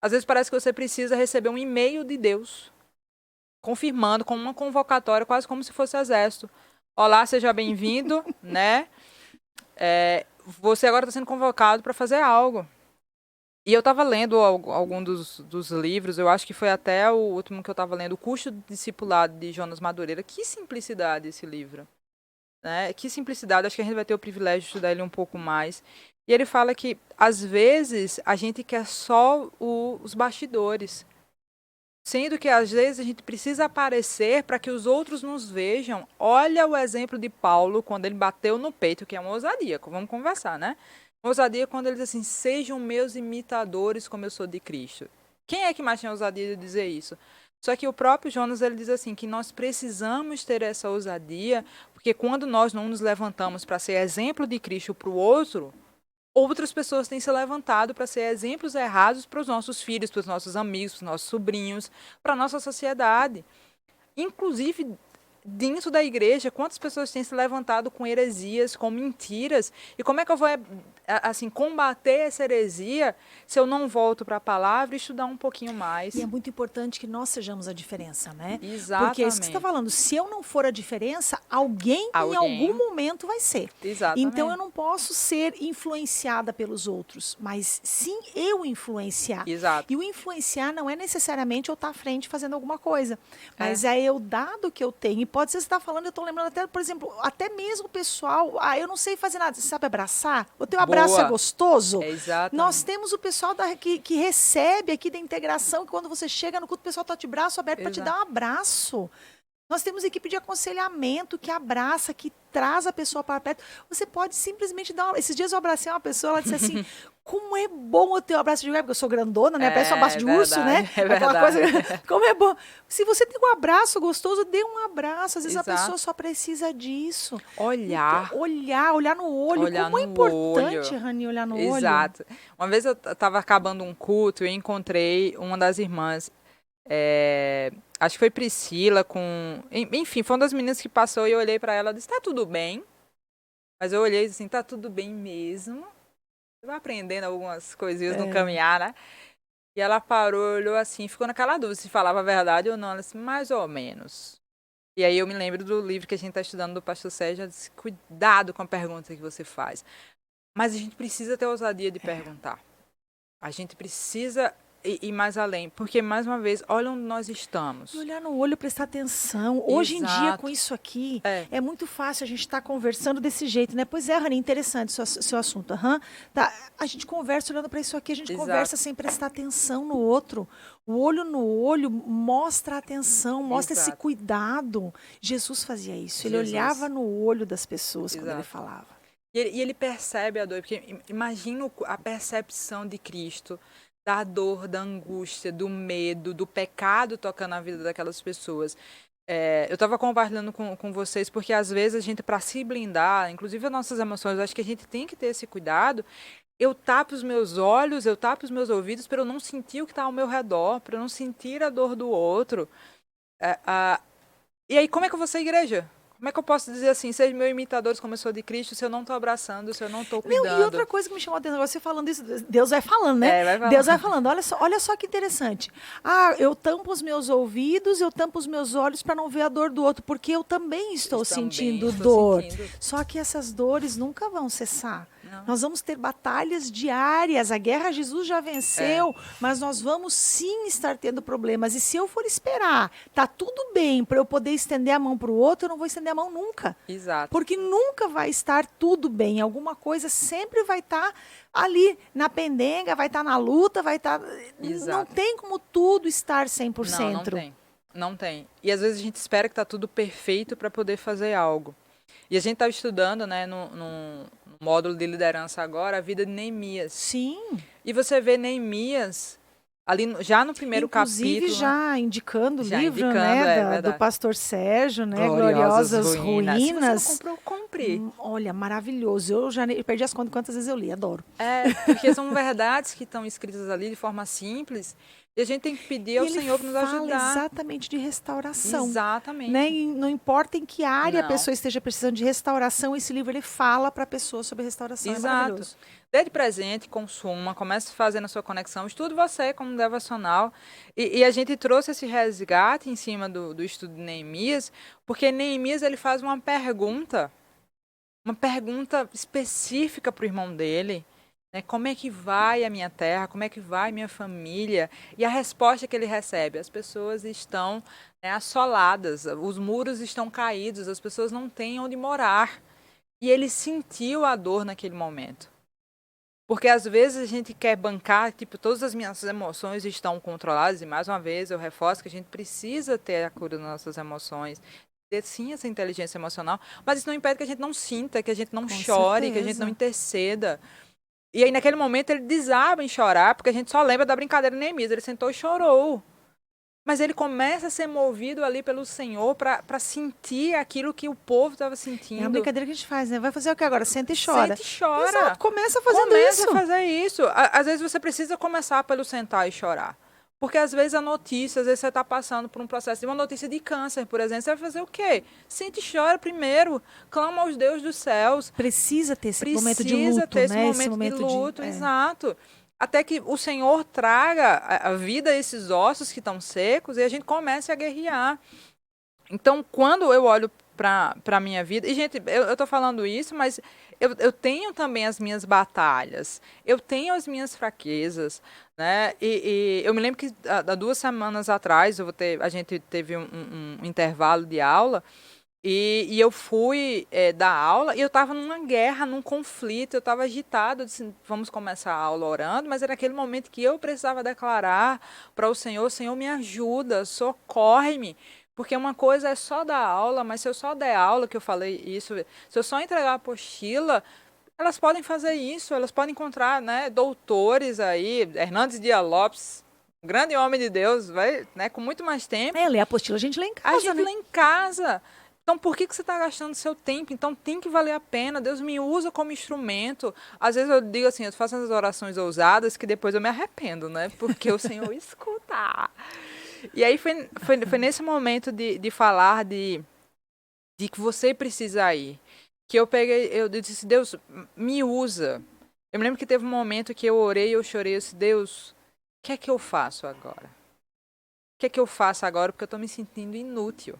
às vezes parece que você precisa receber um e-mail de Deus, confirmando, com uma convocatória, quase como se fosse exército. Olá, seja bem-vindo, né? Você agora está sendo convocado para fazer algo. E eu estava lendo algum dos livros, eu acho que foi até o último que eu estava lendo, O Custo do Discipulado, de Jonas Madureira. Que simplicidade esse livro. Né? Que simplicidade, acho que a gente vai ter o privilégio de estudar ele um pouco mais. E ele fala que, às vezes, a gente quer só os bastidores. Sendo que, às vezes, a gente precisa aparecer para que os outros nos vejam. Olha o exemplo de Paulo, quando ele bateu no peito, que é uma ousadia. Vamos conversar, né? Uma ousadia quando ele diz assim, sejam meus imitadores como eu sou de Cristo. Quem é que mais tinha ousadia de dizer isso? Só que o próprio Jonas, ele diz assim, que nós precisamos ter essa ousadia, porque quando nós não nos levantamos para ser exemplo de Cristo para o outro, outras pessoas têm se levantado para ser exemplos errados para os nossos filhos, para os nossos amigos, para os nossos sobrinhos, para a nossa sociedade. Inclusive, dentro da igreja, quantas pessoas têm se levantado com heresias, com mentiras? E como é que eu vou assim, combater essa heresia se eu não volto para a palavra e estudar um pouquinho mais? E é muito importante que nós sejamos a diferença, né? Exatamente. Porque é isso que você está falando. Se eu não for a diferença, alguém em algum momento vai ser. Exatamente. Então eu não posso ser influenciada pelos outros, mas sim eu influenciar. Exato. E o influenciar não é necessariamente eu estar à frente fazendo alguma coisa, mas é eu dar do que eu tenho. E pode ser que você está falando, eu estou lembrando até, por exemplo, até mesmo o pessoal, eu não sei fazer nada, você sabe abraçar? O teu abraço é gostoso? Exatamente. Nós temos o pessoal que recebe aqui da integração, que quando você chega no culto, o pessoal está de braço aberto para te dar um abraço. Nós temos equipe de aconselhamento que abraça, que traz a pessoa para perto. Você pode simplesmente dar Esses dias eu abracei uma pessoa, ela disse assim, como é bom o teu abraço. Eu digo, porque eu sou grandona, né? Parece um abraço de urso, né? É verdade. Coisa, como é bom. Se você tem um abraço gostoso, dê um abraço. Às vezes Exato. a pessoa só precisa disso. Olhar. Então, olhar no olho. Como é importante, Rani, olhar no olho. Exato. Uma vez eu estava acabando um culto e encontrei uma das irmãs, acho que foi Priscila, enfim, foi uma das meninas que passou e eu olhei para ela e disse, tá tudo bem? Mas eu olhei assim, tá tudo bem mesmo? Você vai aprendendo algumas coisinhas no caminhar, né? E ela parou, olhou assim, ficou naquela dúvida se falava a verdade ou não. Ela disse, mais ou menos. E aí eu me lembro do livro que a gente está estudando do pastor Sérgio, ela disse, cuidado com a pergunta que você faz. Mas a gente precisa ter ousadia de perguntar. A gente precisa ir mais além, porque, mais uma vez, olha onde nós estamos. E olhar no olho, prestar atenção. Hoje em dia, com isso aqui, é muito fácil a gente estar conversando desse jeito, né? Pois é, Rani, interessante seu assunto. Tá. A gente conversa olhando para isso aqui, a gente conversa sem prestar atenção no outro. O olho no olho mostra a atenção, mostra esse cuidado. Jesus fazia isso, ele olhava no olho das pessoas quando ele falava. E ele percebe a dor, porque imagina a percepção de Cristo, da dor, da angústia, do medo, do pecado tocando a vida daquelas pessoas. Eu estava compartilhando com vocês, porque às vezes a gente, para se blindar, inclusive as nossas emoções, eu acho que a gente tem que ter esse cuidado. Eu tapo os meus olhos, eu tapo os meus ouvidos para eu não sentir o que está ao meu redor, para eu não sentir a dor do outro. E aí, como é que eu vou ser igreja? Como é que eu posso dizer assim, seja meu imitador como eu sou de Cristo, se eu não estou abraçando, se eu não estou cuidando? E outra coisa que me chamou a atenção, você falando isso, Deus vai falando, né? Vai falando. Deus vai falando, olha só que interessante. Eu tampo os meus ouvidos, eu tampo os meus olhos para não ver a dor do outro, porque eu também estou sentindo dor. Só que essas dores nunca vão cessar. Não. Nós vamos ter batalhas diárias. A guerra Jesus já venceu, mas nós vamos sim estar tendo problemas. E se eu for esperar, tá tudo bem para eu poder estender a mão para o outro, eu não vou estender a mão nunca. Exato. Porque nunca vai estar tudo bem. Alguma coisa sempre vai estar ali na pendenga, vai estar na luta, vai estar... Exato. Não tem como tudo estar 100%. Não tem. Não tem. E às vezes a gente espera que tá tudo perfeito para poder fazer algo. E a gente está estudando, né, no módulo de liderança agora, a vida de Neemias. Sim. E você vê Neemias ali já no primeiro Inclusive, capítulo. já indicando o Já livro, indicando, né, do pastor Sérgio, né, Gloriosas Ruínas. Se você não comprou, compre. Olha, maravilhoso. Eu já perdi as contas quantas vezes eu li, adoro. Porque são verdades que estão escritas ali de forma simples. E a gente tem que pedir ao Senhor para nos ajudar. Ele fala exatamente de restauração. Exatamente. Né? E não importa em que área Não. a pessoa esteja precisando de restauração, esse livro ele fala para a pessoa sobre restauração. Exato. É maravilhoso. Dê de presente, consuma, comece fazendo a sua conexão, estude você como devocional. E a gente trouxe esse resgate em cima do estudo de Neemias, porque Neemias ele faz uma pergunta específica para o irmão dele. Né? Como é que vai a minha terra? Como é que vai a minha família? E a resposta que ele recebe: as pessoas estão, né, assoladas, os muros estão caídos, as pessoas não têm onde morar. E ele sentiu a dor naquele momento. Porque às vezes a gente quer bancar, tipo, todas as minhas emoções estão controladas, e mais uma vez eu reforço que a gente precisa ter a cura das nossas emoções, ter sim essa inteligência emocional, mas isso não impede que a gente não sinta, que a gente não chore, que a gente não interceda. E aí, naquele momento, ele desaba em chorar, porque a gente só lembra da brincadeira de Neemias. Ele sentou e chorou. Mas ele começa a ser movido ali pelo Senhor para sentir aquilo que o povo estava sentindo. É uma brincadeira que a gente faz, né? Vai fazer o que agora? Senta e chora. Senta e chora. Exato, começa fazendo isso. Começa a fazer isso. Às vezes você precisa começar pelo sentar e chorar. Porque às vezes a notícia, às vezes você está passando por um processo de uma notícia de câncer, por exemplo, você vai fazer o quê? Sente e chora primeiro, clama aos deuses dos céus. Precisa ter esse momento de luto, ter né? esse momento de luto, exato. Até que o Senhor traga a vida a esses ossos que estão secos e a gente comece a guerrear. Então, quando eu olho para a minha vida, e gente, eu estou falando isso, mas eu tenho também as minhas batalhas, eu tenho as minhas fraquezas, né? E eu me lembro que há 2 semanas atrás a gente teve um intervalo de aula e eu fui dar aula e eu estava numa guerra, num conflito, eu estava agitada, eu disse, vamos começar a aula orando, mas era aquele momento que eu precisava declarar para o Senhor, me ajuda, socorre-me. Porque uma coisa é só dar aula, mas se eu só der aula, que eu falei isso, se eu só entregar a apostila, elas podem fazer isso, elas podem encontrar, né, doutores aí, Hernandes Dias Lopes, um grande homem de Deus, vai, né, com muito mais tempo. Ler a apostila a gente lê em casa, A gente lê em casa. Então, por que você está gastando seu tempo? Então, tem que valer a pena. Deus me usa como instrumento. Às vezes eu digo assim, eu faço as orações ousadas que depois eu me arrependo, né? Porque o Senhor escuta. E aí foi nesse momento de falar de que você precisa ir, que eu disse, Deus, me usa. Eu me lembro que teve um momento que eu orei, eu chorei, eu disse, Deus, o que é que eu faço agora? O que é que eu faço agora? Porque eu estou me sentindo inútil.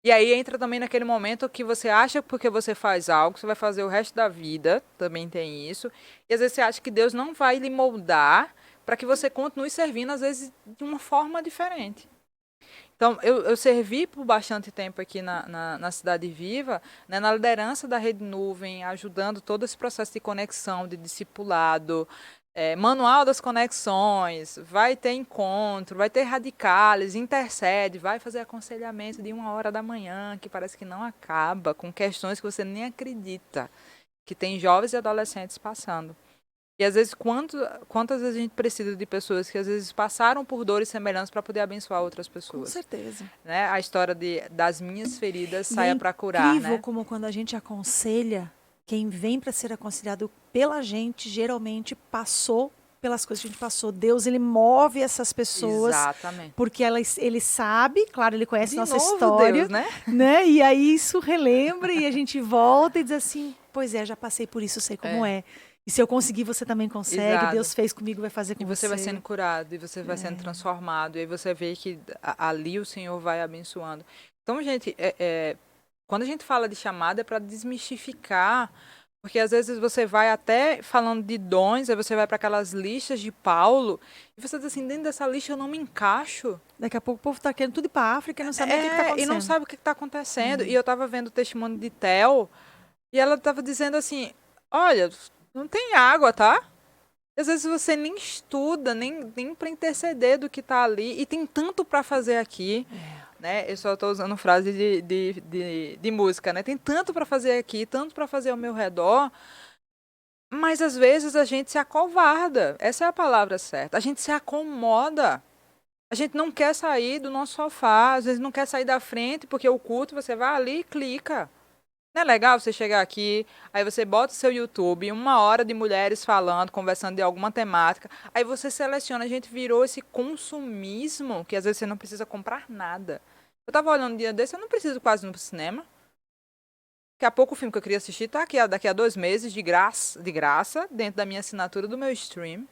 E aí entra também naquele momento que você acha que porque você faz algo, você vai fazer o resto da vida, também tem isso. E às vezes você acha que Deus não vai lhe moldar para que você continue servindo, às vezes, de uma forma diferente. Então, eu servi por bastante tempo aqui na Cidade Viva, né, na liderança da Rede Nuvem, ajudando todo esse processo de conexão, de discipulado, manual das conexões, vai ter encontro, vai ter radicales, intercede, vai fazer aconselhamento de 1h da manhã, que parece que não acaba, com questões que você nem acredita, que tem jovens e adolescentes passando. E às vezes, quantas vezes a gente precisa de pessoas que às vezes passaram por dores semelhantes para poder abençoar outras pessoas. Com certeza. Né? A história das minhas feridas saia para curar. É incrível, né? Como quando a gente aconselha, quem vem para ser aconselhado pela gente, geralmente passou pelas coisas que a gente passou. Deus, ele move essas pessoas. Exatamente. Porque ele sabe, claro, ele conhece nossa novo, história. Deus, né? E aí isso relembra e a gente volta e diz assim, pois é, já passei por isso, sei como é. E se eu conseguir, você também consegue. Exato. Deus fez comigo, vai fazer com você. E você vai sendo curado, e você vai sendo transformado. E aí você vê que ali o Senhor vai abençoando. Então, gente, quando a gente fala de chamada, é para desmistificar Porque às vezes você vai até falando de dons, aí você vai para aquelas listas de Paulo, e você diz assim, dentro dessa lista eu não me encaixo. Daqui a pouco o povo está querendo tudo ir para a África e não sabe nem o que está E não acontecendo. sabe o que está acontecendo. E eu estava vendo o testemunho de Tel, e ela estava dizendo assim, olha, não tem água, tá? Às vezes você nem estuda, nem para interceder do que está ali, e tem tanto para fazer aqui. Né? Eu só estou usando frase de música, né? Tem tanto para fazer aqui, tanto para fazer ao meu redor, mas às vezes a gente se acovarda. Essa é a palavra certa. A gente se acomoda. A gente não quer sair do nosso sofá, às vezes não quer sair da frente, porque o culto você vai ali e clica. Não é legal você chegar aqui, aí você bota o seu YouTube, 1 hora de mulheres falando, conversando de alguma temática, aí você seleciona, a gente virou esse consumismo, que às vezes você não precisa comprar nada. Eu tava olhando um dia desse, eu não preciso quase ir no cinema. Daqui a pouco o filme que eu queria assistir tá aqui, daqui a 2 meses, de graça, dentro da minha assinatura do meu stream.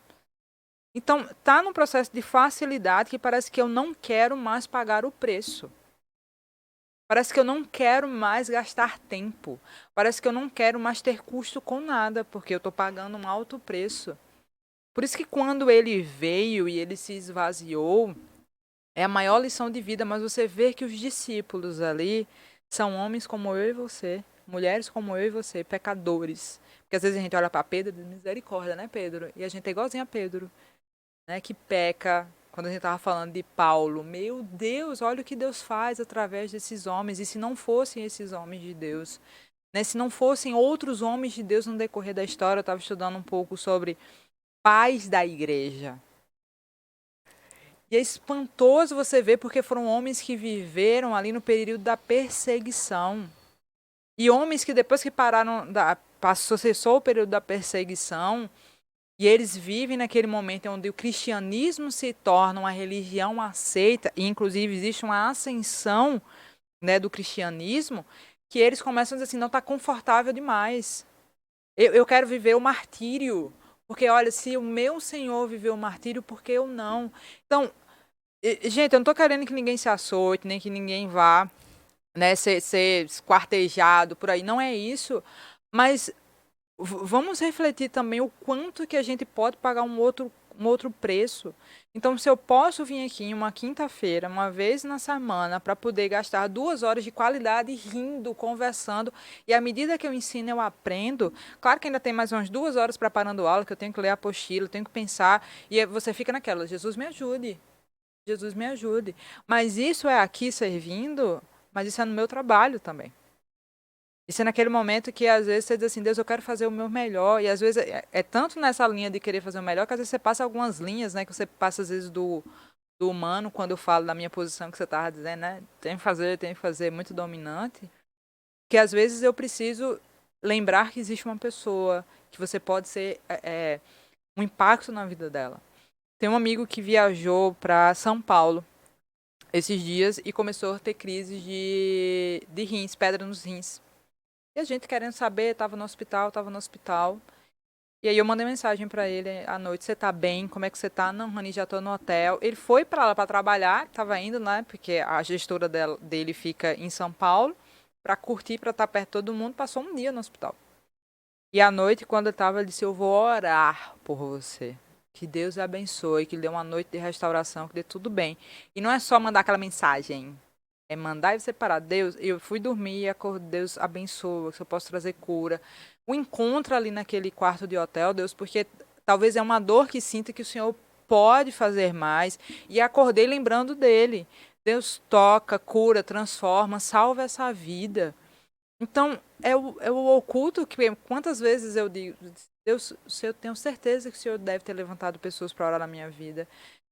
Então, tá num processo de facilidade que parece que eu não quero mais pagar o preço. Parece que eu não quero mais gastar tempo. Parece que eu não quero mais ter custo com nada, porque eu estou pagando um alto preço. Por isso que quando ele veio e ele se esvaziou, é a maior lição de vida, mas você vê que os discípulos ali são homens como eu e você, mulheres como eu e você, pecadores. Porque às vezes a gente olha para Pedro e diz misericórdia, né, Pedro? E a gente é igualzinho a Pedro, né, que peca. Quando a gente estava falando de Paulo, meu Deus, olha o que Deus faz através desses homens. E se não fossem esses homens de Deus, né, se não fossem outros homens de Deus no decorrer da história, eu estava estudando um pouco sobre pais da igreja. E é espantoso você ver, porque foram homens que viveram ali no período da perseguição. E homens que depois que cessou o período da perseguição, e eles vivem naquele momento onde o cristianismo se torna uma religião aceita, e inclusive existe uma ascensão, né, do cristianismo, que eles começam a dizer assim, não está confortável demais. Eu quero viver o martírio. Porque, olha, se o meu Senhor viveu o martírio, por que eu não? Então, gente, eu não estou querendo que ninguém se açoite, nem que ninguém vá, né, ser esquartejado por aí. Não é isso. Mas vamos refletir também o quanto que a gente pode pagar um outro preço. Então, se eu posso vir aqui em uma quinta-feira, uma vez na semana, para poder gastar 2 horas de qualidade rindo, conversando, e à medida que eu ensino, eu aprendo. Claro que ainda tem mais umas 2 horas preparando aula, que eu tenho que ler a apostila, tenho que pensar, e você fica naquela, Jesus me ajude. Jesus me ajude. Mas isso é aqui servindo, mas isso é no meu trabalho também. Isso é naquele momento que às vezes você diz assim, Deus, eu quero fazer o meu melhor. E às vezes é tanto nessa linha de querer fazer o melhor, que às vezes você passa algumas linhas, né? Que você passa às vezes do humano, quando eu falo da minha posição que você estava dizendo, né? Tem que fazer, muito dominante. Que às vezes eu preciso lembrar que existe uma pessoa, que você pode ser um impacto na vida dela. Tem um amigo que viajou para São Paulo esses dias e começou a ter crises de rins, pedra nos rins. E a gente querendo saber, tava no hospital. E aí eu mandei mensagem para ele à noite, você tá bem? Como é que você tá? Não, Rani, já tô no hotel. Ele foi para lá para trabalhar, tava indo, né? Porque a gestora dele fica em São Paulo, para curtir, para estar perto de todo mundo, passou um dia no hospital. E à noite, quando eu tava, ele disse, eu vou orar por você. Que Deus abençoe, que lhe dê uma noite de restauração, que dê tudo bem. E não é só mandar aquela mensagem, é mandar e você parar. Deus, eu fui dormir e acordei, Deus abençoa, que eu possa trazer cura. O encontro ali naquele quarto de hotel, Deus, porque talvez é uma dor que sinta que o Senhor pode fazer mais. E acordei lembrando dele. Deus toca, cura, transforma, salva essa vida. Então, é o oculto que quantas vezes eu digo, Deus, eu tenho certeza que o Senhor deve ter levantado pessoas para orar na minha vida.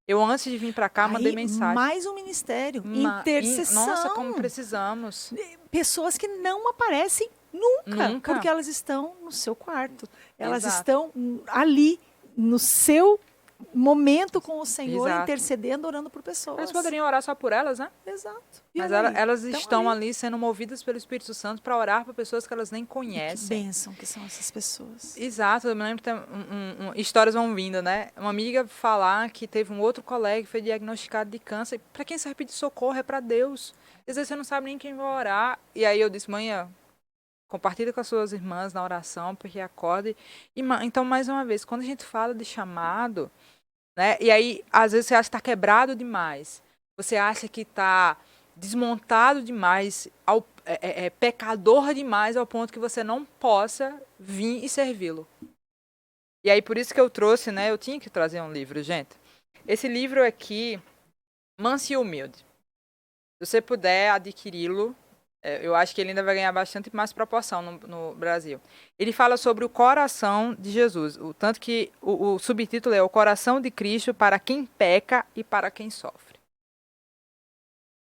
Eu, antes de vir para cá, mandei Aí, mensagem. mais um ministério, intercessão. Nossa, como precisamos. Pessoas que não aparecem nunca, porque elas estão no seu quarto. Elas estão ali, no seu momento com o Senhor, intercedendo, orando por pessoas. Elas poderiam orar só por elas, né? Exato. Mas elas estão ali sendo movidas pelo Espírito Santo para orar por pessoas que elas nem conhecem. Que bênção que são essas pessoas. Exato, eu me lembro que histórias vão vindo, né? Uma amiga falar que teve um outro colega que foi diagnosticado de câncer. Para quem serve pedir socorro é para Deus. Às vezes você não sabe nem quem vai orar. E aí eu disse, manhã, compartilha com as suas irmãs na oração, porque acorde. Então, mais uma vez, quando a gente fala de chamado, né? E aí, às vezes, você acha que está quebrado demais. Você acha que está desmontado demais, pecador demais, ao ponto que você não possa vir e servi-lo. E aí, por isso que eu trouxe, né? Eu tinha que trazer um livro, gente. Esse livro aqui, Manso e Humilde. Se você puder adquiri-lo, eu acho que ele ainda vai ganhar bastante mais proporção no Brasil. Ele fala sobre o coração de Jesus, tanto que o subtítulo é O Coração de Cristo para quem peca e para quem sofre.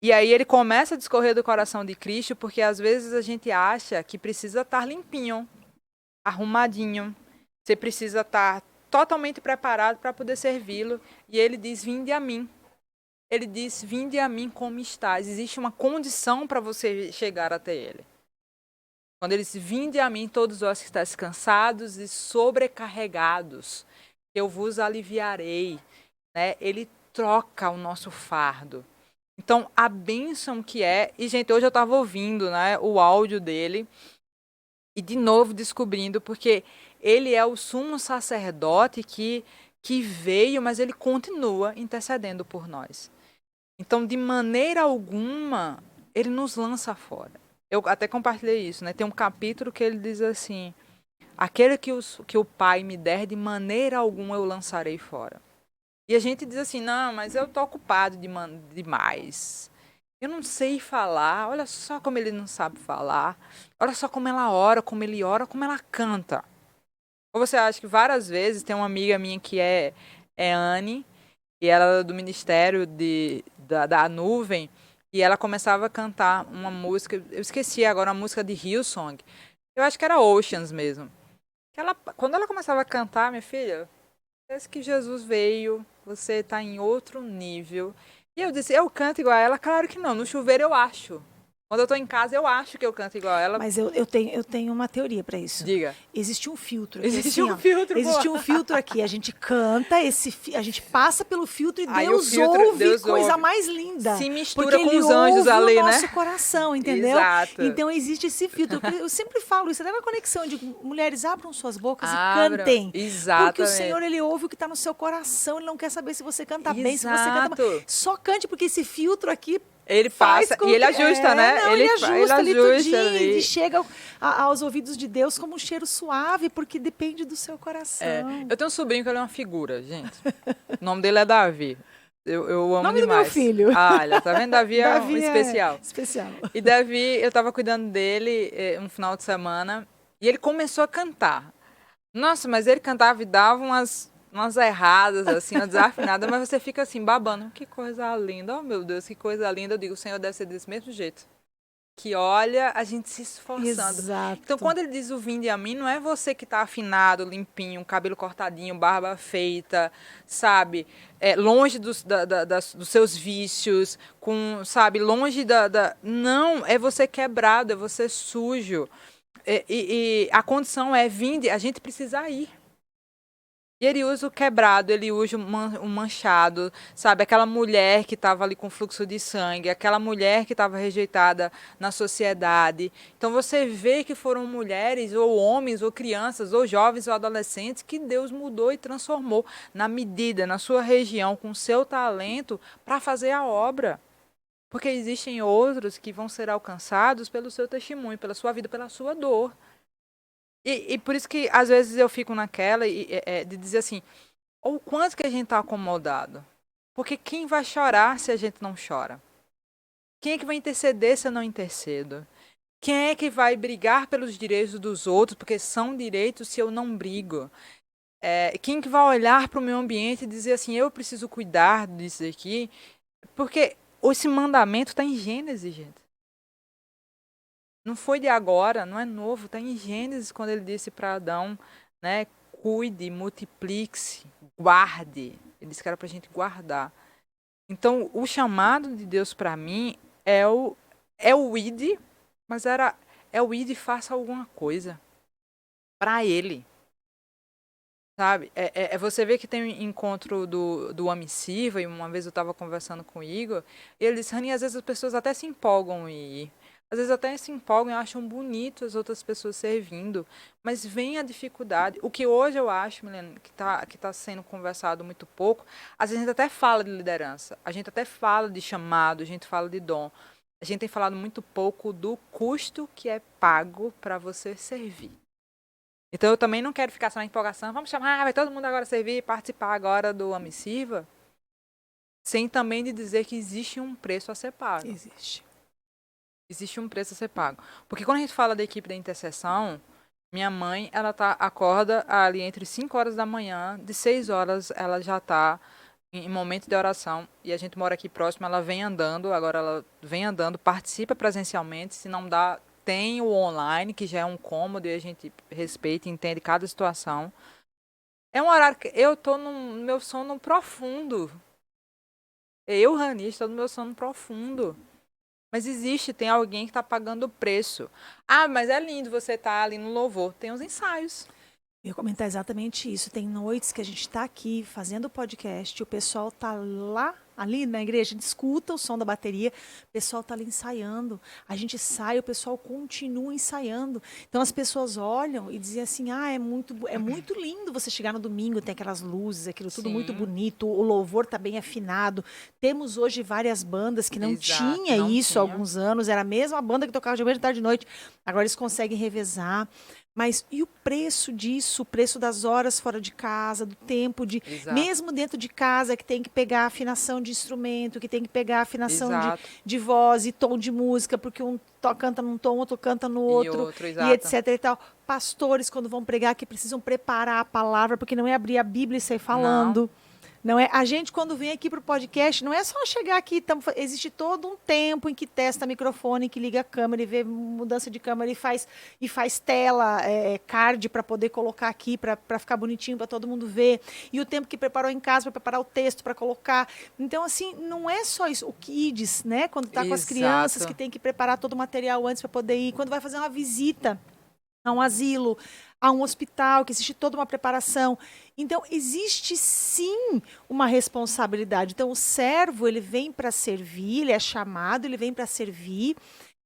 E aí ele começa a discorrer do coração de Cristo, porque às vezes a gente acha que precisa estar limpinho, arrumadinho, você precisa estar totalmente preparado para poder servi-lo. E ele diz, vinde a mim. Ele diz, vinde a mim como estás. Existe uma condição para você chegar até ele. Quando ele diz, vinde a mim todos vós que estáis cansados e sobrecarregados, eu vos aliviarei. Né? Ele troca o nosso fardo. Então, a bênção que é... E, gente, hoje eu estava ouvindo, né, o áudio dele e, de novo, descobrindo, porque ele é o sumo sacerdote que veio, mas ele continua intercedendo por nós. Então, de maneira alguma, ele nos lança fora. Eu até compartilhei isso, né? Tem um capítulo que ele diz assim, aquele que o Pai me der, de maneira alguma eu lançarei fora. E a gente diz assim, não, mas eu tô ocupado demais. Eu não sei falar, olha só como ele não sabe falar. Olha só como ela ora, como ele ora, como ela canta. Ou você acha que várias vezes, tem uma amiga minha que é Anne, e ela é do ministério da nuvem, e ela começava a cantar uma música, eu esqueci agora, uma música de Hillsong, eu acho que era Oceans mesmo. Quando ela começava a cantar, minha filha, parece que Jesus veio, você está em outro nível. E eu disse, eu canto igual a ela? Claro que não, no chuveiro eu acho. Quando eu tô em casa, eu acho que eu canto igual a ela. Mas eu tenho uma teoria para isso. Diga. Existe um filtro aqui. Existe assim, um filtro, existe um filtro aqui. A gente canta, a gente passa pelo filtro e aí Deus ouve Deus coisa ouve. mais linda. Se mistura com os anjos ali, né? o nosso coração, entendeu? Exato. Então existe esse filtro. Eu sempre falo isso, até na conexão de mulheres, abram suas bocas e Abram. cantem. Exatamente. Porque o Senhor, Ele ouve o que está no seu coração, Ele não quer saber se você canta bem, se você canta mal. Só cante, porque esse filtro aqui ele passa e ele ajusta, né? Não, ele ajusta ali tudinho, ali. Ele chega aos ouvidos de Deus como um cheiro suave, porque depende do seu coração. Eu tenho um sobrinho que ele é uma figura, gente. O nome dele é Davi. Eu amo nome demais. Do meu filho. Olha, tá vendo? Davi é um especial. Especial. E Davi, eu tava cuidando dele um final de semana e ele começou a cantar. Nossa, mas ele cantava e dava umas erradas, assim, uma desafinada, mas você fica assim, babando. Que coisa linda, oh meu Deus, que coisa linda. Eu digo, o Senhor deve ser desse mesmo jeito. Que olha, a gente se esforçando. Exato. Então, quando ele diz o vinde a mim, não é você que tá afinado, limpinho, cabelo cortadinho, barba feita, sabe? Longe dos seus vícios, sabe? Longe Não, é você quebrado, é você sujo. E a condição é vinde, a gente precisa ir. E ele usa o quebrado, ele usa o manchado, sabe? Aquela mulher que estava ali com fluxo de sangue, aquela mulher que estava rejeitada na sociedade. Então você vê que foram mulheres, ou homens, ou crianças, ou jovens, ou adolescentes, que Deus mudou e transformou na medida, na sua região, com seu talento, para fazer a obra. Porque existem outros que vão ser alcançados pelo seu testemunho, pela sua vida, pela sua dor. E por isso que, às vezes, eu fico naquela de dizer assim, o quanto que a gente está acomodado? Porque quem vai chorar se a gente não chora? Quem é que vai interceder se eu não intercedo? Quem é que vai brigar pelos direitos dos outros, porque são direitos, se eu não brigo? Quem que vai olhar para o meu ambiente e dizer assim, eu preciso cuidar disso aqui? Porque esse mandamento está em Gênesis, gente. Não foi de agora, não é novo, está em Gênesis quando ele disse para Adão, né, cuide, multiplique-se, guarde. Ele disse que era para a gente guardar. Então, o chamado de Deus para mim é o id, mas é o id e faça alguma coisa para ele. Sabe? Você vê que tem um encontro do Amissiva, e uma vez eu estava conversando com o Igor, e ele disse, Rani, às vezes as pessoas até se empolgam em ir, às vezes até se empolgam e acham bonito as outras pessoas servindo, mas vem a dificuldade. O que hoje eu acho, Milena, que tá sendo conversado muito pouco, às vezes a gente até fala de liderança, a gente até fala de chamado, a gente fala de dom. A gente tem falado muito pouco do custo que é pago para você servir. Então eu também não quero ficar só na empolgação, vamos chamar, vai todo mundo agora servir, participar agora do Ame e Sirva, sem também de dizer que existe um preço a ser pago. Existe um preço a ser pago. Porque quando a gente fala da equipe da intercessão, minha mãe, ela acorda ali entre 5 horas da manhã, de 6 horas ela já está em momento de oração, e a gente mora aqui próximo, ela vem andando, agora ela vem andando, participa presencialmente, se não dá, tem o online, que já é um cômodo, e a gente respeita e entende cada situação. É um horário que eu estou no meu sono profundo. Eu, Rani, estou no meu sono profundo. Mas tem alguém que está pagando o preço. Ah, mas é lindo você estar ali no louvor. Tem os ensaios. Eu ia comentar exatamente isso. Tem noites que a gente está aqui fazendo o podcast, o pessoal está lá, ali na igreja, a gente escuta o som da bateria, o pessoal está ali ensaiando. A gente sai, o pessoal continua ensaiando. Então as pessoas olham e dizem assim: ah, é muito lindo você chegar no domingo, tem aquelas luzes, aquilo tudo muito bonito, o louvor está bem afinado. Temos hoje várias bandas que não tinha isso há alguns anos, era a mesma banda que tocava de manhã, de tarde e de noite. Agora eles conseguem revezar. Mas e o preço disso, o preço das horas fora de casa, do tempo de... Mesmo dentro de casa, que tem que pegar a afinação de instrumento, que tem que pegar a afinação de voz e tom de música, porque um canta num tom, outro canta no outro, e etc. e tal. Pastores, quando vão pregar, que precisam preparar a palavra, porque não é abrir a Bíblia e sair falando. Não é, a gente, quando vem aqui para o podcast, não é só chegar aqui, existe todo um tempo em que testa microfone, que liga a câmera e vê mudança de câmera e faz tela, card para poder colocar aqui, para ficar bonitinho, para todo mundo ver. E o tempo que preparou em casa para preparar o texto, para colocar. Então, assim, não é só isso. O Kids, né? Quando está com as crianças, que tem que preparar todo o material antes para poder ir. Quando vai fazer uma visita a um asilo, a um hospital, que existe toda uma preparação. Então, existe sim uma responsabilidade. Então, o servo, ele vem para servir, ele é chamado, ele vem para servir.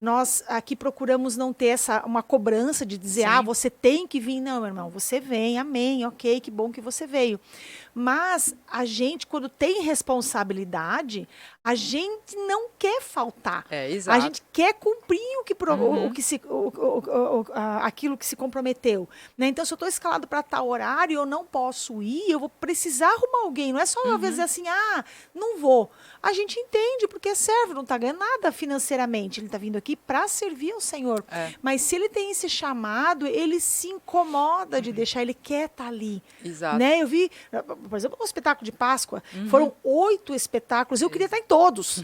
Nós aqui procuramos não ter uma cobrança de dizer, você tem que vir. Não, meu irmão, você vem, amém, ok, que bom que você veio. Mas a gente, quando tem responsabilidade, a gente não quer faltar. A gente quer cumprir aquilo que se comprometeu. Né? Então, se eu estou escalado para tal horário, eu não posso ir, eu vou precisar arrumar alguém. Não é só uma vez dizer assim, não vou. A gente entende, porque é servo, não está ganhando nada financeiramente. Ele está vindo aqui para servir ao Senhor. Mas se ele tem esse chamado, ele se incomoda de deixar, ele quer estar ali. Né? Eu vi, por exemplo, no espetáculo de Páscoa, foram 8 espetáculos, eu queria estar em todos.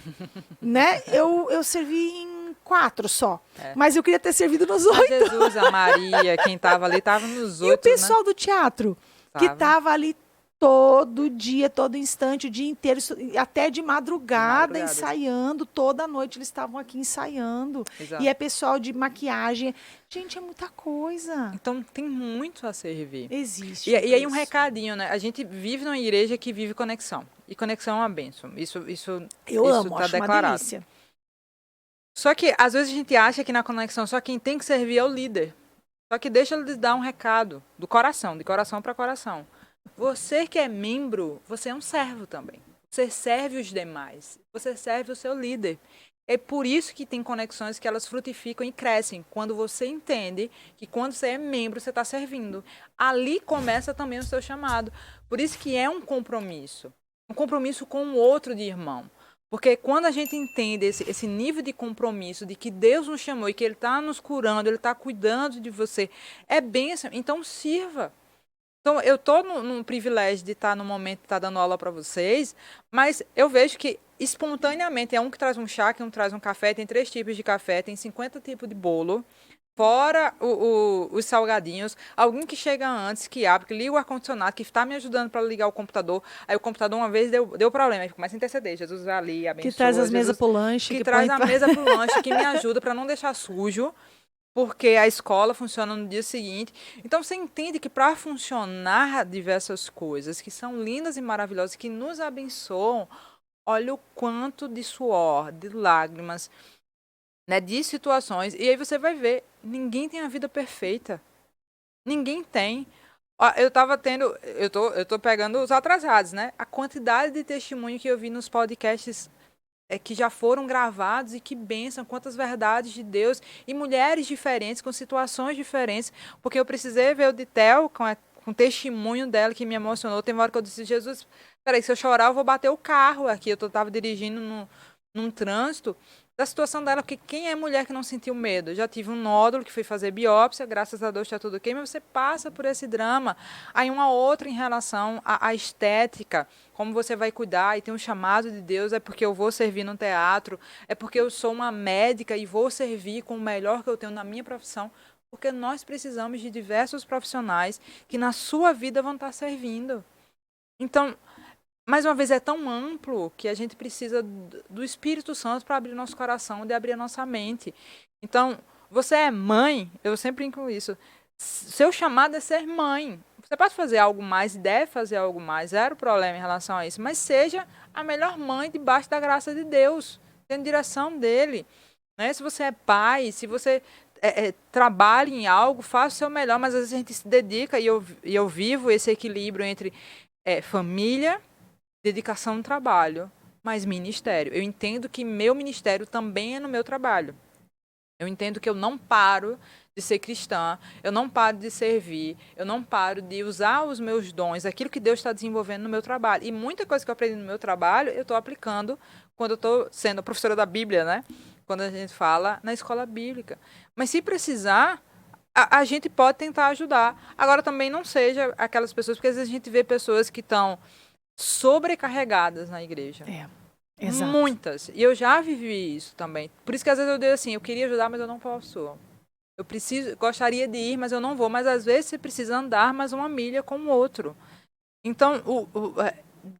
Né? Eu servi em 4 só. Mas eu queria ter servido nos 8. A Jesus, a Maria, quem estava ali, estava nos 8. E o pessoal do teatro, que estava ali todo dia, todo instante, o dia inteiro, até de madrugada ensaiando, toda noite eles estavam aqui ensaiando. E é pessoal de maquiagem. Gente, é muita coisa. Então tem muito a servir. Existe. E aí um recadinho, né? A gente vive numa igreja que vive conexão. E conexão é uma bênção. Isso amo, tá acho declarado. Uma delícia. Só que às vezes a gente acha que na conexão só quem tem que servir é o líder. Só que deixa ele dar um recado do coração, de coração para coração. Você que é membro, você é um servo também. Você serve os demais. Você serve o seu líder. É por isso que tem conexões que elas frutificam e crescem. Quando você entende que quando você é membro, você está servindo. Ali começa também o seu chamado. Por isso que é um compromisso. Um compromisso com o outro de irmão. Porque quando a gente entende esse nível de compromisso, de que Deus nos chamou e que Ele está nos curando, Ele está cuidando de você, é bênção. Então sirva. Então, eu estou num privilégio de estar no momento de estar dando aula para vocês, mas eu vejo que espontaneamente é um que traz um chá, que um traz um café, tem 3 tipos de café, tem 50 tipos de bolo, fora os salgadinhos, alguém que chega antes, que abre, que liga o ar-condicionado, que está me ajudando para ligar o computador, aí o computador uma vez deu problema, aí começa a interceder, Jesus vai ali, abençoa. Que traz as mesas para o lanche. Que traz a mesa para o lanche, que me ajuda para não deixar sujo, porque a escola funciona no dia seguinte. Então, você entende que para funcionar diversas coisas que são lindas e maravilhosas, que nos abençoam, olha o quanto de suor, de lágrimas, né, de situações. E aí você vai ver, ninguém tem a vida perfeita. Ninguém tem. Ó, eu tô pegando os atrasados, né? A quantidade de testemunho que eu vi nos podcasts que já foram gravados e que bênção, quantas verdades de Deus e mulheres diferentes, com situações diferentes, porque eu precisei ver o de Theo com o testemunho dela que me emocionou. Tem uma hora que eu disse, Jesus, peraí, se eu chorar eu vou bater o carro aqui, eu tava dirigindo num trânsito, da situação dela, porque quem é mulher que não sentiu medo? Eu já tive um nódulo que fui fazer biópsia, graças a Deus está tudo ok, mas você passa por esse drama. Aí uma outra em relação à estética, como você vai cuidar, e tem um chamado de Deus, é porque eu vou servir no teatro, é porque eu sou uma médica e vou servir com o melhor que eu tenho na minha profissão, porque nós precisamos de diversos profissionais que na sua vida vão estar servindo. Então, mais uma vez, é tão amplo que a gente precisa do Espírito Santo para abrir nosso coração, de abrir a nossa mente. Então, você é mãe, eu sempre incluo isso. Seu chamado é ser mãe. Você pode fazer algo mais, deve fazer algo mais, zero problema em relação a isso, mas seja a melhor mãe debaixo da graça de Deus, tendo direção dele. Né? Se você é pai, se você trabalha em algo, faça o seu melhor, mas às vezes a gente se dedica, e eu vivo esse equilíbrio entre família, dedicação no trabalho, mas ministério. Eu entendo que meu ministério também é no meu trabalho. Eu entendo que eu não paro de ser cristã, eu não paro de servir, eu não paro de usar os meus dons, aquilo que Deus está desenvolvendo no meu trabalho. E muita coisa que eu aprendi no meu trabalho, eu estou aplicando quando eu estou sendo a professora da Bíblia, né? Quando a gente fala na escola bíblica. Mas se precisar, a gente pode tentar ajudar. Agora também não seja aquelas pessoas, porque às vezes a gente vê pessoas que estão sobrecarregadas na igreja. Exato. Muitas. E eu já vivi isso também. Por isso que às vezes eu digo assim, eu queria ajudar, mas eu não posso. Gostaria de ir, mas eu não vou. Mas às vezes você precisa andar mais uma milha com o outro. Então,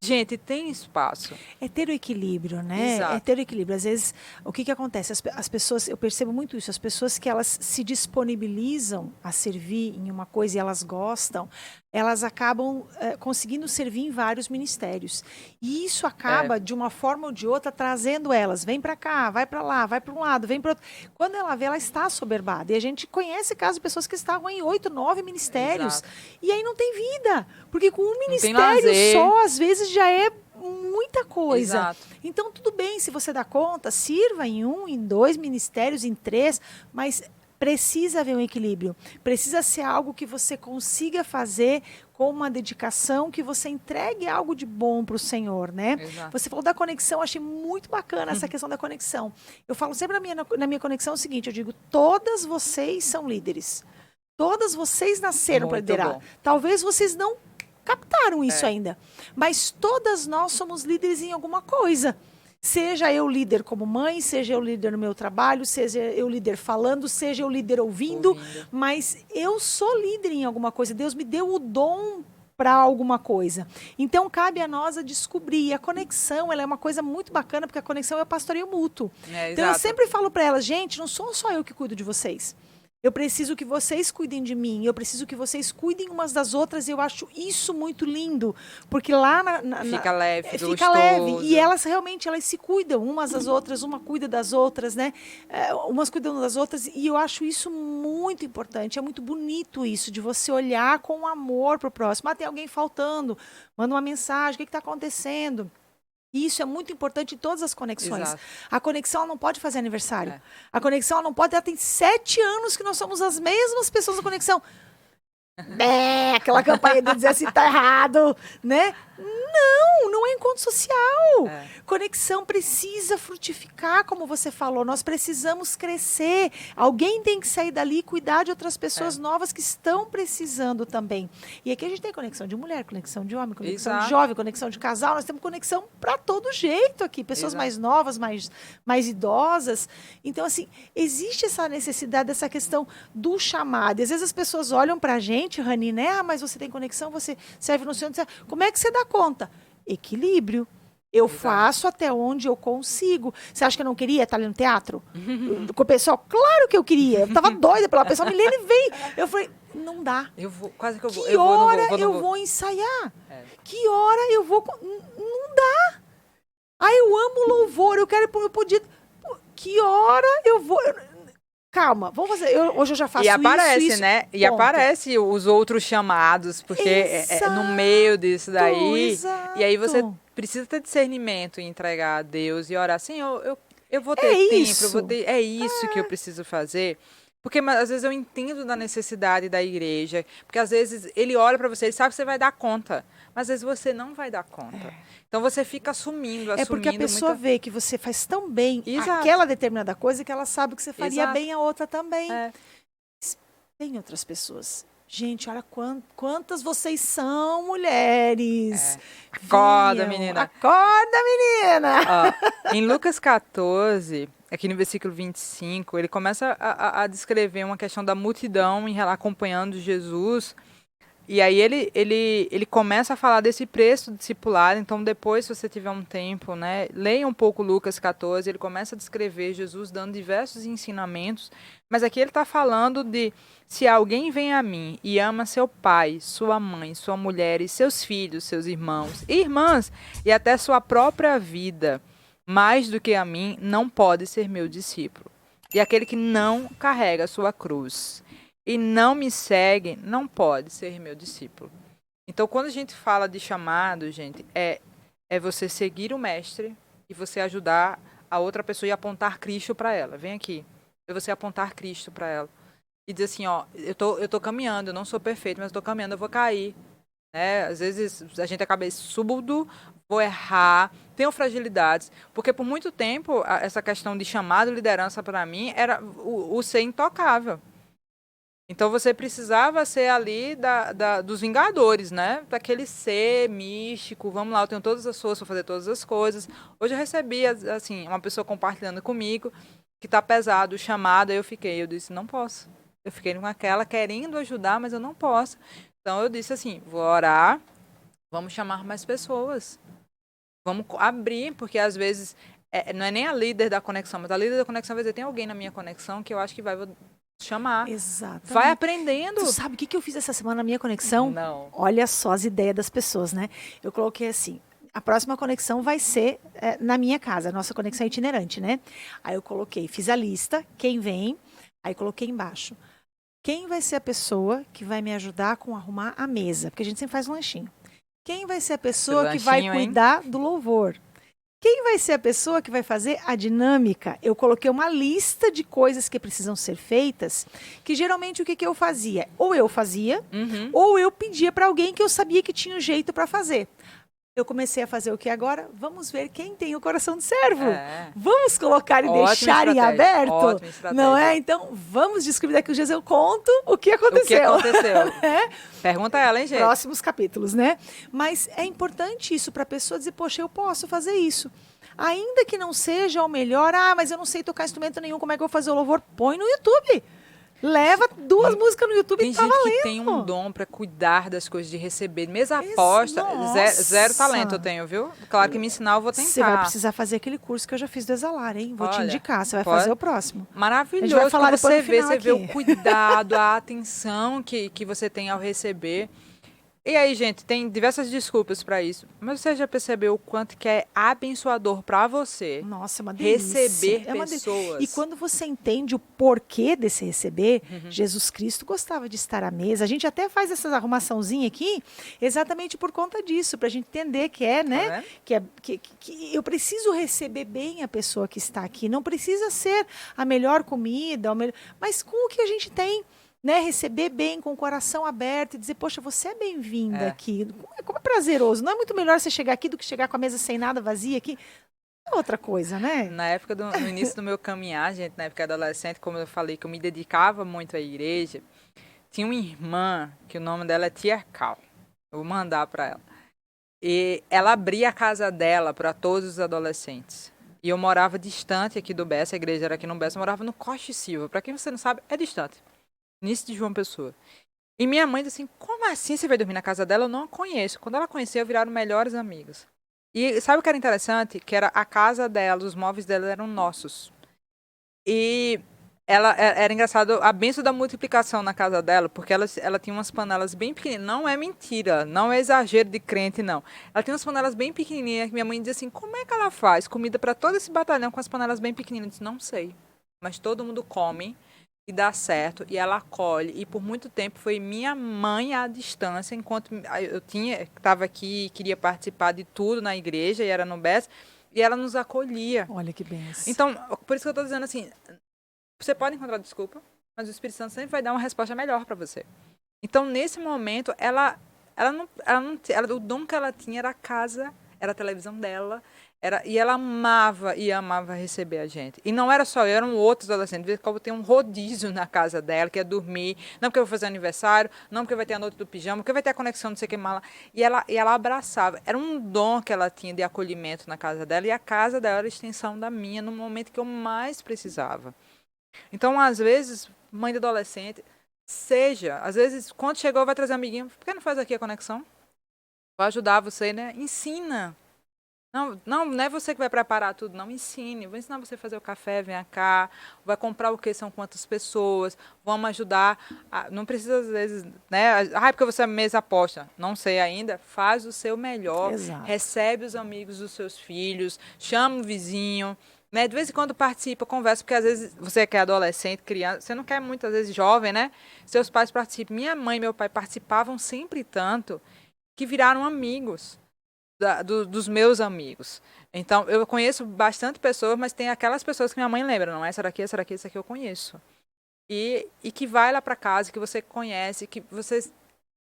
gente, tem espaço. É ter o equilíbrio, né? Exato. É ter o equilíbrio. Às vezes, o que acontece? As pessoas, eu percebo muito isso, as pessoas que elas se disponibilizam a servir em uma coisa e elas gostam, elas acabam conseguindo servir em vários ministérios. E isso acaba, de uma forma ou de outra, trazendo elas. Vem para cá, vai para lá, vai para um lado, vem para outro. Quando ela vê, ela está assoberbada. E a gente conhece casos de pessoas que estavam em 8, 9 ministérios. Exato. E aí não tem vida. Porque com um ministério só, às vezes, já é muita coisa. Exato. Então, tudo bem, se você dá conta, sirva em 1, em 2 ministérios, em 3, mas precisa haver um equilíbrio. Precisa ser algo que você consiga fazer com uma dedicação, que você entregue algo de bom para o Senhor, né? Exato. Você falou da conexão, achei muito bacana essa questão da conexão. Eu falo sempre na minha conexão o seguinte, eu digo, todas vocês são líderes. Todas vocês nasceram para liderar. Bom. Talvez vocês não captaram isso ainda, mas todas nós somos líderes em alguma coisa. Seja eu líder como mãe, seja eu líder no meu trabalho, seja eu líder falando, seja eu líder ouvindo, mas eu sou líder em alguma coisa. Deus me deu o dom para alguma coisa. Então, cabe a nós a descobrir. E a conexão, ela é uma coisa muito bacana, porque a conexão é o pastoreio mútuo. Então, eu sempre falo para elas, gente, não sou só eu que cuido de vocês. Eu preciso que vocês cuidem de mim, eu preciso que vocês cuidem umas das outras, e eu acho isso muito lindo, porque lá fica leve, fica gostoso. Leve, e elas realmente se cuidam umas das outras, uma cuida das outras, né? Umas cuidam das outras, e eu acho isso muito importante, é muito bonito isso, de você olhar com amor para o próximo. Tem alguém faltando, manda uma mensagem, o que está acontecendo? E isso é muito importante em todas as conexões. Exato. A conexão ela não pode fazer aniversário. A conexão ela não pode... Ela tem 7 anos que nós somos as mesmas pessoas na conexão. Aquela campanha de dizer assim, tá errado, né? Não é encontro social. Conexão precisa frutificar, como você falou. Nós precisamos crescer. Alguém tem que sair dali e cuidar de outras pessoas novas que estão precisando também. E aqui a gente tem conexão de mulher, conexão de homem, conexão de jovem, conexão de casal. Nós temos conexão para todo jeito aqui. Pessoas mais novas, mais idosas. Então, assim, existe essa necessidade, dessa questão do chamado. E às vezes as pessoas olham para a gente, Rani, né? Mas você tem conexão, você serve no Senhor. Como é que você dá conta? Equilíbrio. Eu faço até onde eu consigo. Você acha que eu não queria estar ali no teatro? Com o pessoal? Claro que eu queria. Eu estava doida pela pessoa. Milene veio. Eu falei, não dá. Eu vou, quase que eu vou. Que hora eu vou ensaiar? Que hora eu vou... Não dá. Eu amo louvor. Eu quero... Eu podia... Que hora eu vou... Calma, vamos fazer. Hoje eu já faço E aparece, isso, né? E ponto. aparece os outros chamados, porque é no meio disso daí. Exato. E aí você precisa ter discernimento em entregar a Deus e orar assim, eu vou ter tempo, isso. é isso que eu preciso fazer. Porque às vezes eu entendo da necessidade da igreja, porque às vezes ele olha para você, ele sabe que você vai dar conta, mas às vezes você não vai dar conta. Então você fica assumindo. É porque a pessoa vê que você faz tão bem aquela determinada coisa que ela sabe que você faria bem a outra também. Tem outras pessoas. Gente, olha quantas vocês são, mulheres. Acorda, menina. Acorda, menina. Ó, em Lucas 14, aqui no versículo 25, ele começa a descrever uma questão da multidão acompanhando Jesus. E aí ele começa a falar desse preço do discipulado. Então depois, se você tiver um tempo, né, leia um pouco Lucas 14, ele começa a descrever Jesus dando diversos ensinamentos. Mas aqui ele está falando de: se alguém vem a mim e ama seu pai, sua mãe, sua mulher e seus filhos, seus irmãos e irmãs, e até sua própria vida, mais do que a mim, não pode ser meu discípulo. E aquele que não carrega a sua cruz e não me segue, não pode ser meu discípulo. Então, quando a gente fala de chamado, gente, é você seguir o mestre e você ajudar a outra pessoa e apontar Cristo para ela. Vem aqui. É você apontar Cristo para ela. E dizer assim, ó, eu tô caminhando, eu não sou perfeito, mas eu tô caminhando, eu vou cair. Né? Às vezes a gente acaba surdo, vou errar, tenho fragilidades. Porque por muito tempo, essa questão de chamado, liderança para mim, era o ser intocável. Então você precisava ser ali dos Vingadores, né? Daquele ser místico, vamos lá, eu tenho todas as forças para fazer todas as coisas. Hoje eu recebi, assim, uma pessoa compartilhando comigo que tá pesado, o chamado, aí eu disse, não posso. Eu fiquei com aquela querendo ajudar, mas eu não posso. Então eu disse assim, vou orar, vamos chamar mais pessoas. Vamos abrir, porque às vezes não é nem a líder da conexão, mas a líder da conexão vai dizer, tem alguém na minha conexão que eu acho que vai chamar. Exato. Vai aprendendo. Tu sabe o que eu fiz essa semana na minha conexão? Não. Olha só as ideias das pessoas, né? Eu coloquei assim, a próxima conexão vai ser na minha casa, a nossa conexão itinerante, né? Aí eu coloquei, fiz a lista, quem vem, aí coloquei embaixo. Quem vai ser a pessoa que vai me ajudar com arrumar a mesa? Porque a gente sempre faz um lanchinho. Quem vai ser a pessoa que vai cuidar do louvor? Quem vai ser a pessoa que vai fazer a dinâmica? Eu coloquei uma lista de coisas que precisam ser feitas, que geralmente o que eu fazia? Ou eu fazia, ou eu pedia para alguém que eu sabia que tinha um jeito para fazer. Eu comecei a fazer o que agora? Vamos ver quem tem o coração de servo. Vamos colocar e deixar em aberto? Ótima estratégia. Não é? Então, vamos descobrir daqui uns dias eu conto o que aconteceu. Pergunta a ela, hein, gente? Próximos capítulos, né? Mas é importante isso para a pessoa dizer, poxa, eu posso fazer isso. Ainda que não seja o melhor, mas eu não sei tocar instrumento nenhum, como é que eu vou fazer o louvor? Põe no YouTube. Leva 2 músicas no YouTube e tá valendo. Tem gente que tem um dom para cuidar das coisas, de receber. Mesa aposta, zero talento eu tenho, viu? Claro que me ensinar eu vou tentar. Você vai precisar fazer aquele curso que eu já fiz do Exalar, hein? Vou te indicar, você vai fazer o próximo. Maravilhoso. Vai falar você vê o cuidado, a atenção que você tem ao receber. E aí, gente, tem diversas desculpas para isso. Mas você já percebeu o quanto que é abençoador para você? Nossa, é uma delícia. Receber pessoas. E quando você entende o porquê desse receber, Jesus Cristo gostava de estar à mesa. A gente até faz essa arrumaçãozinha aqui exatamente por conta disso, para a gente entender que né? Que eu preciso receber bem a pessoa que está aqui. Não precisa ser a melhor comida, mas com o que a gente tem. Né, receber bem, com o coração aberto e dizer, poxa, você é bem-vinda aqui. Como é prazeroso. Não é muito melhor você chegar aqui do que chegar com a mesa sem nada, vazia aqui? É outra coisa, né? Na época, no início do meu caminhar, gente, na época adolescente, como eu falei, que eu me dedicava muito à igreja, tinha uma irmã, que o nome dela é Tia Cal. Eu vou mandar para ela. E ela abria a casa dela para todos os adolescentes. E eu morava distante aqui do Bessa, a igreja era aqui no Bessa, eu morava no Costa e Silva. Para quem você não sabe, é distante. Início de João Pessoa. E minha mãe disse assim, como assim você vai dormir na casa dela? Eu não a conheço. Quando ela conheceu, viraram melhores amigos. E sabe o que era interessante? Que era a casa dela, os móveis dela eram nossos. E Era engraçado a benção da multiplicação na casa dela, porque ela tinha umas panelas bem pequenininhas. Não é mentira, não é exagero de crente, não. Ela tem umas panelas bem pequenininhas que minha mãe dizia assim: como é que ela faz comida para todo esse batalhão com as panelas bem pequenininhas? Eu disse, não sei, mas todo mundo come e dá certo e ela acolhe. E por muito tempo foi minha mãe à distância, enquanto eu estava aqui, queria participar de tudo na igreja e era no BES, e ela nos acolhia. Olha que benção. Então, por isso que eu estou dizendo assim. Você pode encontrar desculpa, mas o Espírito Santo sempre vai dar uma resposta melhor para você. Então, nesse momento, o dom que ela tinha era a casa, era a televisão dela, e ela amava receber a gente. E não era só eu, eram outros adolescentes. De vez em quando tem um rodízio na casa dela, que é dormir, não porque eu vou fazer aniversário, não porque vai ter a noite do pijama, porque vai ter a conexão, não sei o que mais lá. E ela abraçava. Era um dom que ela tinha de acolhimento na casa dela, e a casa dela era a extensão da minha, no momento que eu mais precisava. Então, às vezes, mãe de adolescente, às vezes, quando chegou, vai trazer amiguinho, por que não faz aqui a conexão? Vou ajudar você, né? Ensina. Não é você que vai preparar tudo, não. Ensine. Vou ensinar você a fazer o café, vem cá. Vai comprar o que? São quantas pessoas? Vamos ajudar. Não precisa, às vezes, né? Porque você é mesa aposta. Não sei ainda. Faz o seu melhor. Exato. Recebe os amigos dos seus filhos. Chama o vizinho. Né? De vez em quando participa, conversa, porque às vezes você que é adolescente, criança, você não quer muitas vezes jovem, né? Seus pais participam. Minha mãe e meu pai participavam sempre tanto que viraram amigos dos meus amigos. Então, eu conheço bastante pessoas, mas tem aquelas pessoas que minha mãe lembra, não, essa daqui, essa aqui eu conheço. E que vai lá para casa, que você conhece,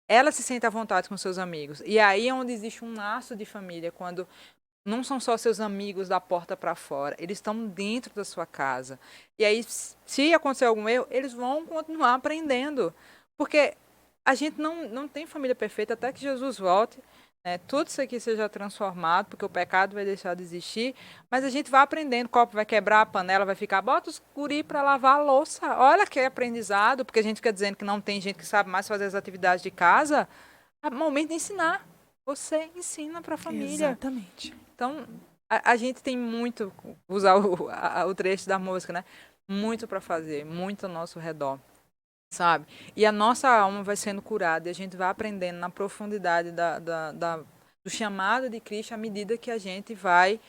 ela se sente à vontade com seus amigos. E aí é onde existe um laço de família, quando não são só seus amigos da porta para fora, eles estão dentro da sua casa. E aí, se acontecer algum erro, eles vão continuar aprendendo. Porque a gente não tem família perfeita até que Jesus volte, né? Tudo isso aqui seja transformado, porque o pecado vai deixar de existir, mas a gente vai aprendendo, o copo vai quebrar, a panela vai ficar, bota os guri para lavar a louça. Olha que aprendizado, porque a gente fica dizendo que não tem gente que sabe mais fazer as atividades de casa. É o momento de ensinar. Você ensina para a família. Exatamente. Então, a gente tem muito, usar o trecho da música, né? Muito para fazer, muito ao nosso redor, sabe? E a nossa alma vai sendo curada e a gente vai aprendendo na profundidade do chamado de Cristo à medida que a gente vai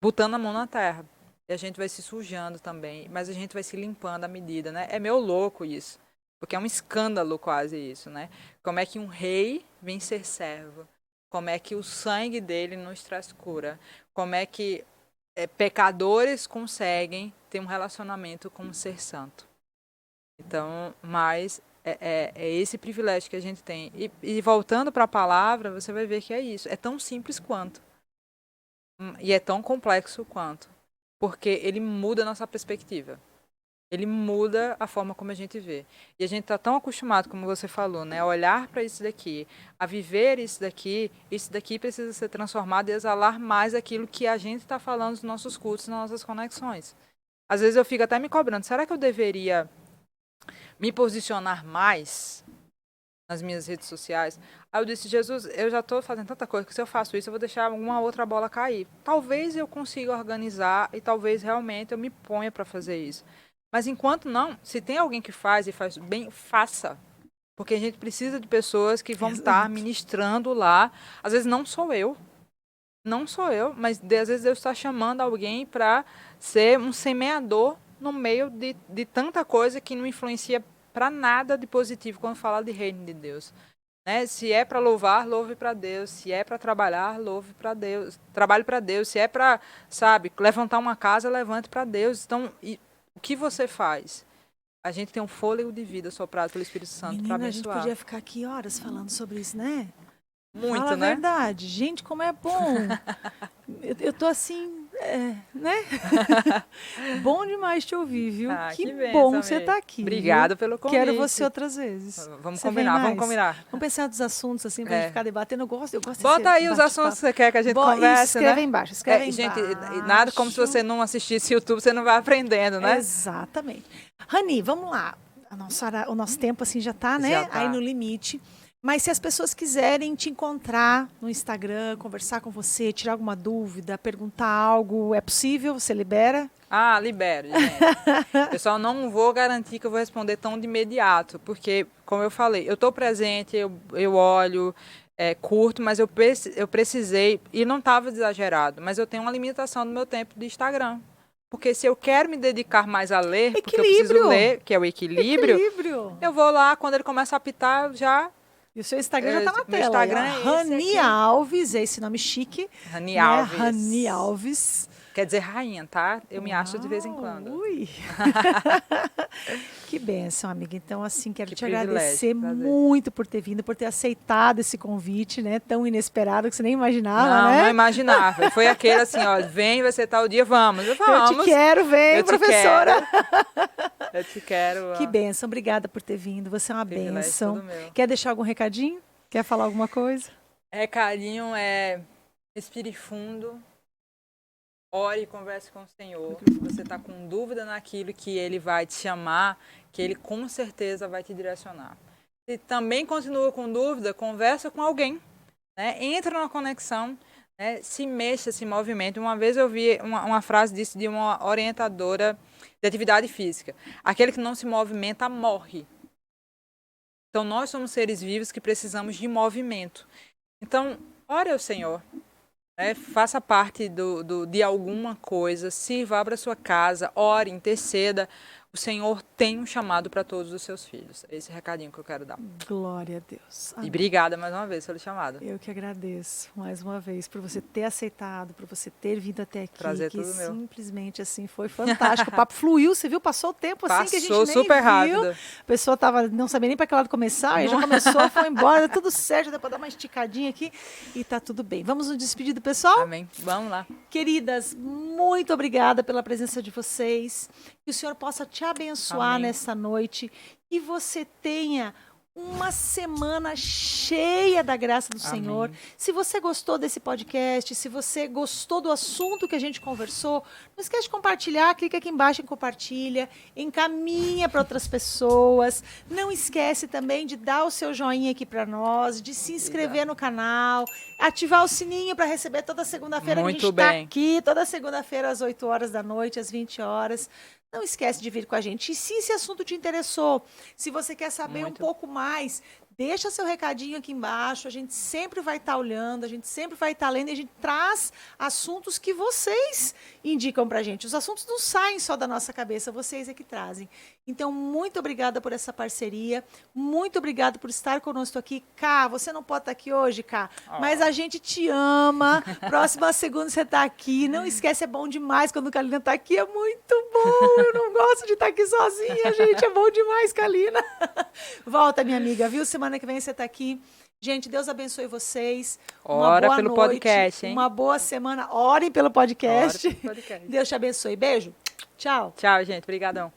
botando a mão na terra. E a gente vai se sujando também, mas a gente vai se limpando à medida, né? É meio louco isso, porque é um escândalo quase isso, né? Como é que um rei vem ser servo? Como é que o sangue dele nos traz cura? Como é que pecadores conseguem ter um relacionamento com um ser santo? Então, mas é esse privilégio que a gente tem. E voltando para a palavra, você vai ver que é isso. É tão simples quanto. E é tão complexo quanto. Porque ele muda a nossa perspectiva. Ele muda a forma como a gente vê. E a gente está tão acostumado, como você falou, né, a olhar para isso daqui, a viver isso daqui precisa ser transformado e exalar mais aquilo que a gente está falando nos nossos cultos, nas nossas conexões. Às vezes eu fico até me cobrando, será que eu deveria me posicionar mais nas minhas redes sociais? Aí eu disse, Jesus, eu já estou fazendo tanta coisa que se eu faço isso, eu vou deixar alguma outra bola cair. Talvez eu consiga organizar e talvez realmente eu me ponha para fazer isso. Mas enquanto não, se tem alguém que faz e faz bem, faça. Porque a gente precisa de pessoas que vão estar ministrando lá. Às vezes não sou eu, mas às vezes Deus está chamando alguém para ser um semeador no meio de tanta coisa que não influencia para nada de positivo quando fala de reino de Deus. Né? Se é para louvar, louve para Deus. Se é para trabalhar, louve para Deus. Trabalhe para Deus. Se é para, levantar uma casa, levante para Deus. Então, o que você faz? A gente tem um fôlego de vida soprado pelo Espírito Santo para abençoar. A gente podia ficar aqui horas falando sobre isso, né? Muito, Fala né? a verdade. Gente, como é bom. Eu tô assim, né? Bom demais te ouvir, viu? Que bom você tá aqui. Obrigada pelo convite. Quero você outras vezes. Vamos combinar. Vamos pensar dos assuntos assim pra gente ficar debatendo. Eu gosto Bota aí os assuntos que você quer que a gente converse, escreve né? Embaixo, escreve embaixo. Gente, nada como se você não assistisse YouTube, você não vai aprendendo, né? Exatamente. Rani, vamos lá. O nosso tempo assim já tá, né? Já tá. Aí no limite. Mas se as pessoas quiserem te encontrar no Instagram, conversar com você, tirar alguma dúvida, perguntar algo, é possível? Você libera? Ah, libero, gente. Eu só não vou garantir que eu vou responder tão de imediato, porque, como eu falei, eu estou presente, eu olho, curto, mas eu precisei, e não estava exagerado, mas eu tenho uma limitação no meu tempo de Instagram. Porque se eu quero me dedicar mais a ler, porque eu preciso ler, que é o equilíbrio, eu vou lá, quando ele começa a apitar, eu já... E o seu Instagram já está na tela. Meu Instagram é Rani Alves, esse nome chique. Rani Alves. Rani Alves. Quer dizer rainha, tá? Eu me acho de vez em quando. Ui! Que bênção, amiga. Então, assim, quero te agradecer muito por ter vindo, por ter aceitado esse convite, né? Tão inesperado que você nem imaginava, né? Não imaginava. Foi aquele assim, ó, vem, vai ser tal dia, vamos. Eu te quero, vem, professora. Eu te quero. Que bênção, obrigada por ter vindo. Você é uma bênção. Quer deixar algum recadinho? Quer falar alguma coisa? Recadinho é respire fundo. Ore e converse com o Senhor. Se você está com dúvida naquilo que Ele vai te chamar, que Ele com certeza vai te direcionar. Se também continua com dúvida, conversa com alguém. Né? Entra numa conexão, né? Se mexa, se movimente. Uma vez eu vi uma frase disso de uma orientadora de atividade física. Aquele que não se movimenta morre. Então nós somos seres vivos que precisamos de movimento. Então, ore ao Senhor. Faça parte de alguma coisa, sirva, abra sua casa, ore, interceda. O Senhor tem um chamado para todos os seus filhos. Esse é o recadinho que eu quero dar. Glória a Deus. Amém. E obrigada mais uma vez pelo chamado. Eu que agradeço mais uma vez por você ter aceitado, por você ter vindo até aqui. Prazer que tudo meu. Simplesmente assim foi fantástico. O papo fluiu, você viu? Passou o tempo assim que a gente nem super viu. Rápido. A pessoa não sabia nem para que lado começar, aí já começou, foi embora, tudo certo, dá para dar uma esticadinha aqui e tá tudo bem. Vamos nos despedir do pessoal? Amém. Vamos lá. Queridas, muito obrigada pela presença de vocês. Que o Senhor possa te abençoar nessa noite e você tenha uma semana cheia da graça do Senhor. Se você gostou desse podcast, se você gostou do assunto que a gente conversou, não esquece de compartilhar, clica aqui embaixo em compartilha, encaminha para outras pessoas. Não esquece também de dar o seu joinha aqui para nós, de se inscrever no canal, ativar o sininho para receber toda segunda-feira que a gente está aqui, toda segunda-feira às 8 horas da noite, às 20 horas. Não esquece de vir com a gente. E se esse assunto te interessou, se você quer saber um pouco mais, deixa seu recadinho aqui embaixo. A gente sempre vai estar olhando, a gente sempre vai estar lendo e a gente traz assuntos que vocês indicam para a gente. Os assuntos não saem só da nossa cabeça, vocês é que trazem. Então, muito obrigada por essa parceria. Muito obrigada por estar conosco aqui. Cá, você não pode estar aqui hoje, Cá, mas a gente te ama. Próxima segunda você está aqui. Não esquece, é bom demais quando a Kalina está aqui. É muito bom. Eu não gosto de estar aqui sozinha, gente. É bom demais, Kalina. Volta, minha amiga, viu? Semana que vem você está aqui. Gente, Deus abençoe vocês. Ora pelo podcast, hein? Uma boa semana. Orem pelo podcast. Deus te abençoe. Beijo. Tchau. Tchau, gente. Obrigadão.